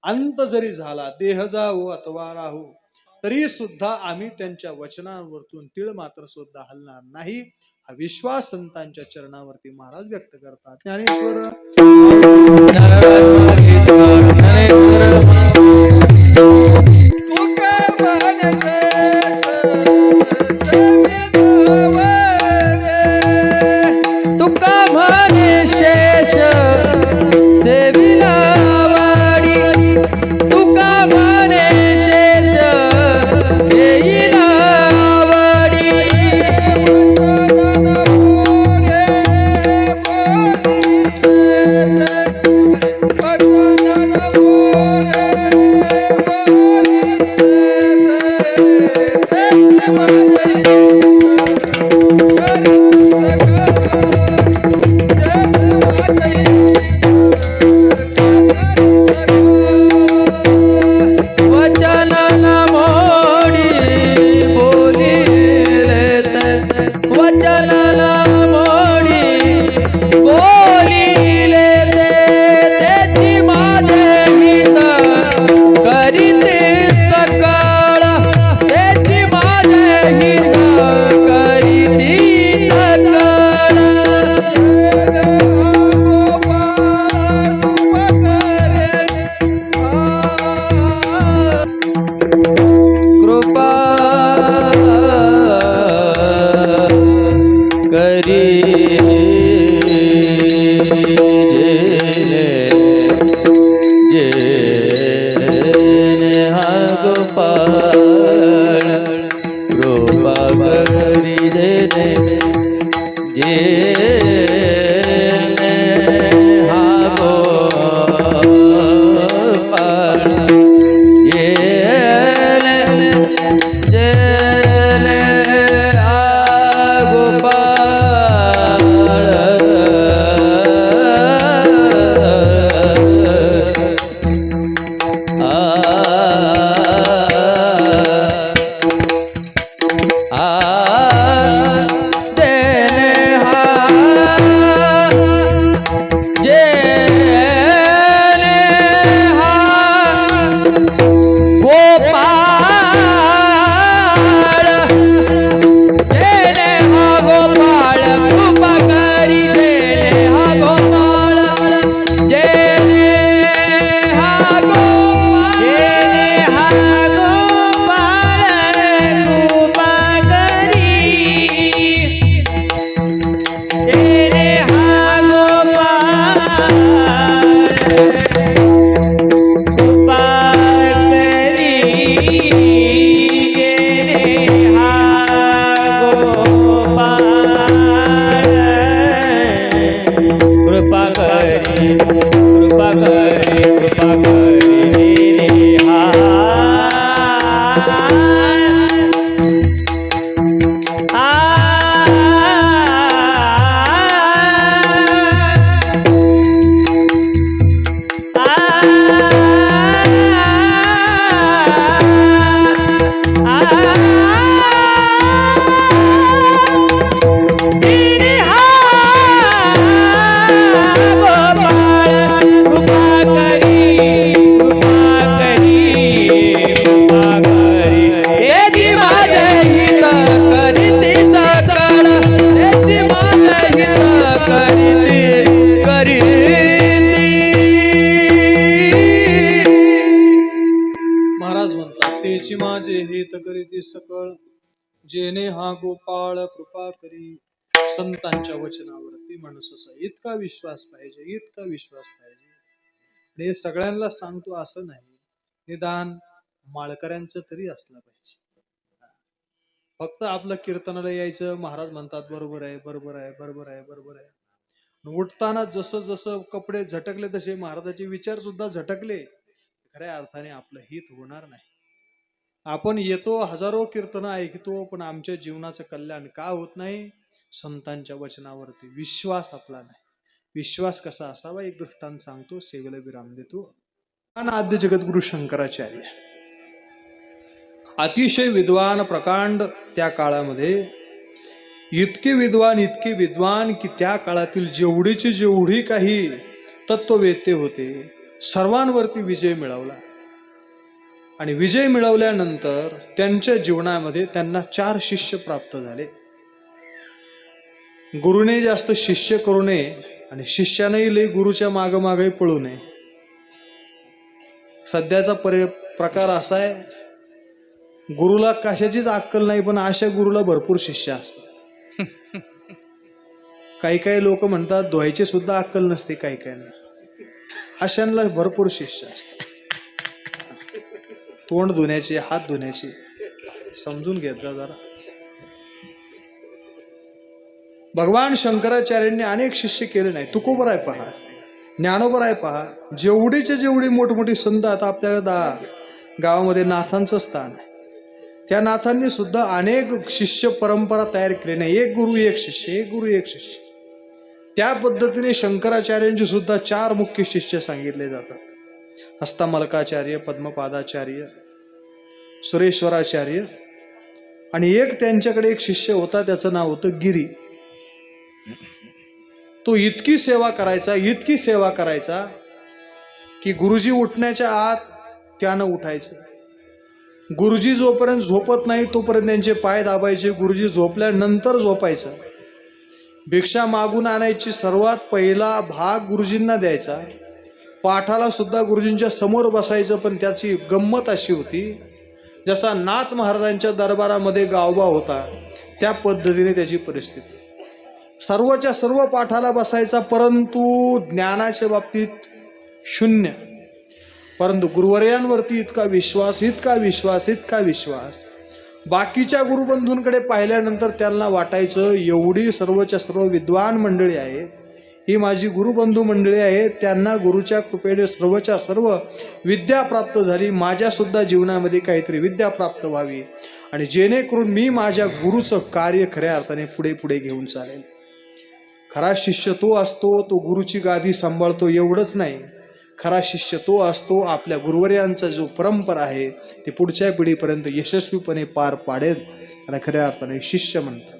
अंत जरी झाला, देह जावो अथवा राहू, तरी सुद्धा आम्ही त्यांच्या वचनावरतून तीळ मात्र सुद्धा हलणार नाही. हा विश्वास संतांच्या चरणावरती महाराज व्यक्त करतात. ज्ञानेश्वर तुका गोपाळ कृपा करी देने जेने हा गोपाळ जेने जेने हा गोपाळ महाराज म्हणतात तेची माझे हित करीती सकळ जेने हा गोपाळ कृपा करी. संतांच्या वचनावरती माणसाचा इतका विश्वास पाहिजे, इतका विश्वास पाहिजे. हे सगळ्यांना सांगतो असं नाही, निदान माळकऱ्यांचं तरी असलं पाहिजे. फक्त आपलं कीर्तनाला यायचं, महाराज म्हणतात बरोबर आहे बरोबर आहे बरोबर आहे बरोबर आहे. उठताना जसं जसं कपडे झटकले तसे महाराजाचे विचार सुद्धा झटकले, खऱ्या अर्थाने आपलं हित होणार नाही. आपण येतो, हजारो कीर्तन ऐकतो, पण आमच्या जीवनाचं कल्याण का होत नाही? संतांच्या वचनावरती विश्वास आपला नाही. विश्वास कसा असावा एक दृष्टांत सांगतो, सेवेला विराम देतो. आद्य जगद्गुरु शंकराचार्य अतिशय विद्वान प्रकांड. त्या काळामध्ये इतके विद्वान की त्या काळातील जेवढीची जेवढी काही तत्ववेत्ते होते सर्वांवरती विजय मिळवला. आणि विजय मिळवल्यानंतर त्यांच्या जीवनामध्ये त्यांना 4 शिष्य प्राप्त झाले. गुरुने जास्त शिष्य करू नये आणि शिष्यानेही लई गुरुच्या मागे पळू नये. सध्याचा प्रकार असा आहे, गुरुला कशाचीच अक्कल नाही, पण अशा गुरुला भरपूर शिष्य असतात. काही लोक म्हणतात धुवायची सुद्धा अक्कल नसते काही अशांना भरपूर शिष्य असतात. तोंड धुण्याचे, हात धुण्याचे समजून घेत जा जरा. भगवान शंकराचार्यांनी अनेक शिष्य केले नाही. तुकोबराय पहा, ज्ञानोबराय पहा, जेवढीच्या जेवढी मोठमोठी संत. आता आपल्या गावामध्ये नाथांचं स्थान आहे, त्या नाथांनी सुद्धा अनेक शिष्य परंपरा तयार केली नाही. एक गुरु एक शिष्य, एक गुरु एक शिष्य. त्या पद्धतीने शंकराचार्यांची सुद्धा 4 मुख्य शिष्य सांगितले जातात. हस्तमलकाचार्य, पद्मपादाचार्य, सुरेश्वराचार्य, आणि एक त्यांच्याकडे एक शिष्य होता, त्याचं नाव होतं गिरी. तो इतकी सेवा करायचा की गुरुजी उठण्याच्या आत त्यानं उठायचं. गुरुजी जोपर्यंत झोपत नाही तोपर्यंत त्यांचे पाय दाबायचे. गुरुजी झोपल्यानंतर झोपायचं. भिक्षा मागून आणायची सर्वात पहिला भाग गुरुजींना द्यायचा. पाठाला सुद्धा गुरुजींच्या समोर बसायचं. पण त्याची गंमत अशी होती, जसा नाथ महाराजांच्या दरबारामध्ये गावबा होता त्या पद्धतीने त्याची परिस्थिती. सर्वच्या सर्व पाठाला बसायचा, परंतु ज्ञानाच्या बाबतीत शून्य. परंतु गुरुवर्यांवरती इतका विश्वास, इतका विश्वास, इतका विश्वास. बाकीच्या गुरुबंधूंकडे पाहिल्यानंतर त्यांना वाटायचं एवढी सर्वच्या सर्व विद्वान मंडळी आहेत, ही माझी गुरुबंधू मंडळी आहेत, त्यांना गुरुच्या कृपेने सर्वच्या सर्व विद्या प्राप्त झाली, माझ्यासुद्धा जीवनामध्ये काहीतरी विद्या प्राप्त व्हावी आणि जेणेकरून मी माझ्या गुरुचं कार्य खऱ्या अर्थाने पुढे पुढे घेऊन चालेल. खरा शिष्य तो असतो, तो गुरुची गादी सांभाळतो एवढंच नाही, खरा शिष्य तो असतो आपल्या गुरुवर्यांचा जो परंपरा आहे ते पुढच्या पिढीपर्यंत यशस्वीपणे पार पाडेल, त्याला खऱ्या अर्थाने शिष्य म्हणतात.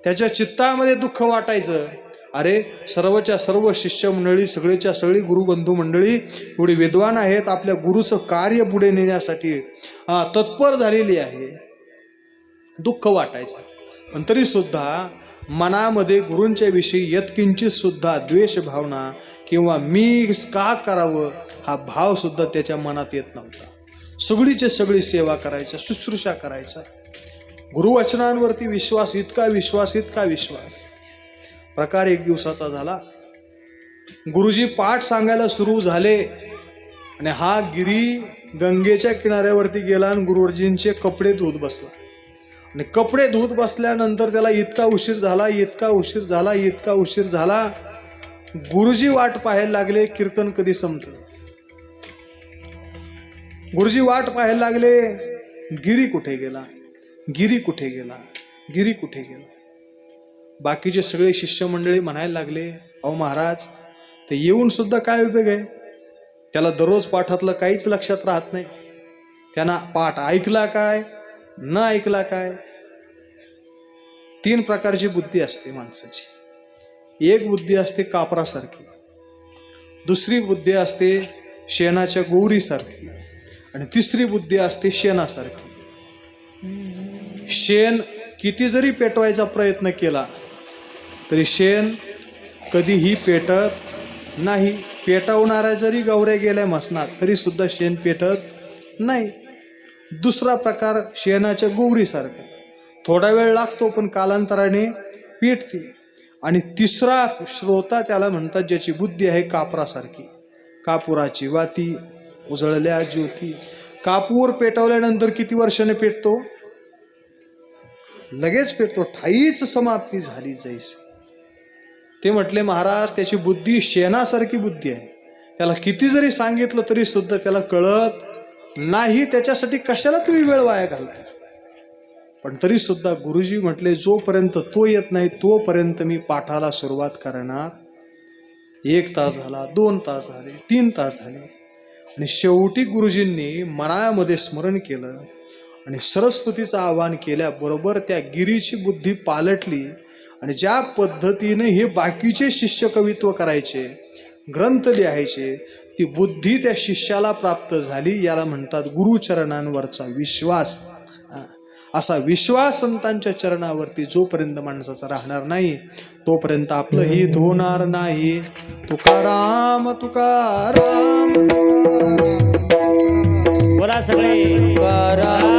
त्याच्या चित्तामध्ये दुःख वाटायचं, अरे सर्वच्या सर्व शिष्य मंडळी, सगळेच्या सगळी गुरुबंधू मंडळी एवढी विद्वान आहेत, आपल्या गुरुचं कार्य पुढे नेण्यासाठी तत्पर झालेली आहे. दुःख वाटायचं, पण तरी सुद्धा मनामध्ये गुरूंच्या विषयी यत्किंचित सुद्धा द्वेष भावना किंवा मी का करावं हा भाव सुद्धा त्याच्या मनात येत नव्हता. सगळीचे सगळी सेवा करायचा, शुश्रूषा करायचा. गुरुवचनांवरती विश्वास, इतका विश्वास, इतका विश्वास. प्रकार एक दिवसाचा झाला. गुरुजी पाठ सांगायला सुरू झाले आणि हा गिरी गंगेच्या किनाऱ्यावरती गेला आणि गुरुजींचे कपडे धुत बसला. आणि कपडे धुत बसल्यानंतर त्याला इतका उशीर झाला, इतका उशीर झाला, इतका उशीर झाला. गुरुजी वाट पाहायला लागले, कीर्तन कधी संपतं. गुरुजी वाट पाहायला लागले, गिरी कुठे गेला, गिरी कुठे गेला, गिरी कुठे गेला. बाकीचे सगळे शिष्य मंडळी म्हणायला लागले, अहो महाराज, ते येऊन सुद्धा काय उपयोग आहे, त्याला दररोज पाठातलं काहीच लक्षात राहत नाही, त्यांना पाठ ऐकला काय न ऐकला काय. 3 प्रकारची बुद्धी असते माणसाची. एक बुद्धी असते कापरासारखी, दुसरी बुद्धी असते शेणाच्या गौरीसारखी आणि तिसरी बुद्धी असते शेणासारखी. शेण किती जरी पेटवायचा प्रयत्न केला तरी शेण कधीही पेटत नाही. पेटवणाऱ्या जरी गौऱ्या गेल्या मसनात तरी सुद्धा शेण पेटत नाही. दुसरा प्रकार शेणाच्या गौरीसारखा, थोडा वेळ लागतो पण कालांतराने पेटते. आणि तिसरा श्रोता त्याला म्हणतात ज्याची बुद्धी आहे कापरासारखी. कापुराची वाती, उजळल्या ज्योती. कापूर पेटवल्यानंतर किती वर्षाने पेटतो, लगेच पेटतो, ठाईच समाप्ती झाली जैसे. ते म्हटले महाराज, त्याची बुद्धी शेणासारखी बुद्धी आहे, त्याला किती जरी सांगितलं तरी सुद्धा त्याला कळत नाही, त्याच्यासाठी कशाला तुम्ही वेळ वाया घालता. पण तरी सुद्धा गुरुजी म्हटले, जोपर्यंत तो येत नाही तोपर्यंत मी पाठाला सुरुवात करणार. 1 तास झाला, 2 तास झाले, 3 तास झाले आणि शेवटी गुरुजींनी मनामध्ये स्मरण केलं आणि सरस्वतीचं आवाहन केल्याबरोबर त्या गिरीची बुद्धी पालटली. आणि ज्या पद्धतीने हे बाकीचे शिष्य कवित्व करायचे, ग्रंथ लिहायचे, ती बुद्धी त्या शिष्याला प्राप्त झाली. याला म्हणतात गुरुचरणांवरचा विश्वास. असा विश्वास संतांच्या चरणावरती जोपर्यंत माणसाचा राहणार नाही तोपर्यंत आपलं हित होणार नाही. तुकाराम तुकाराम. बोला सगळे तुकाराम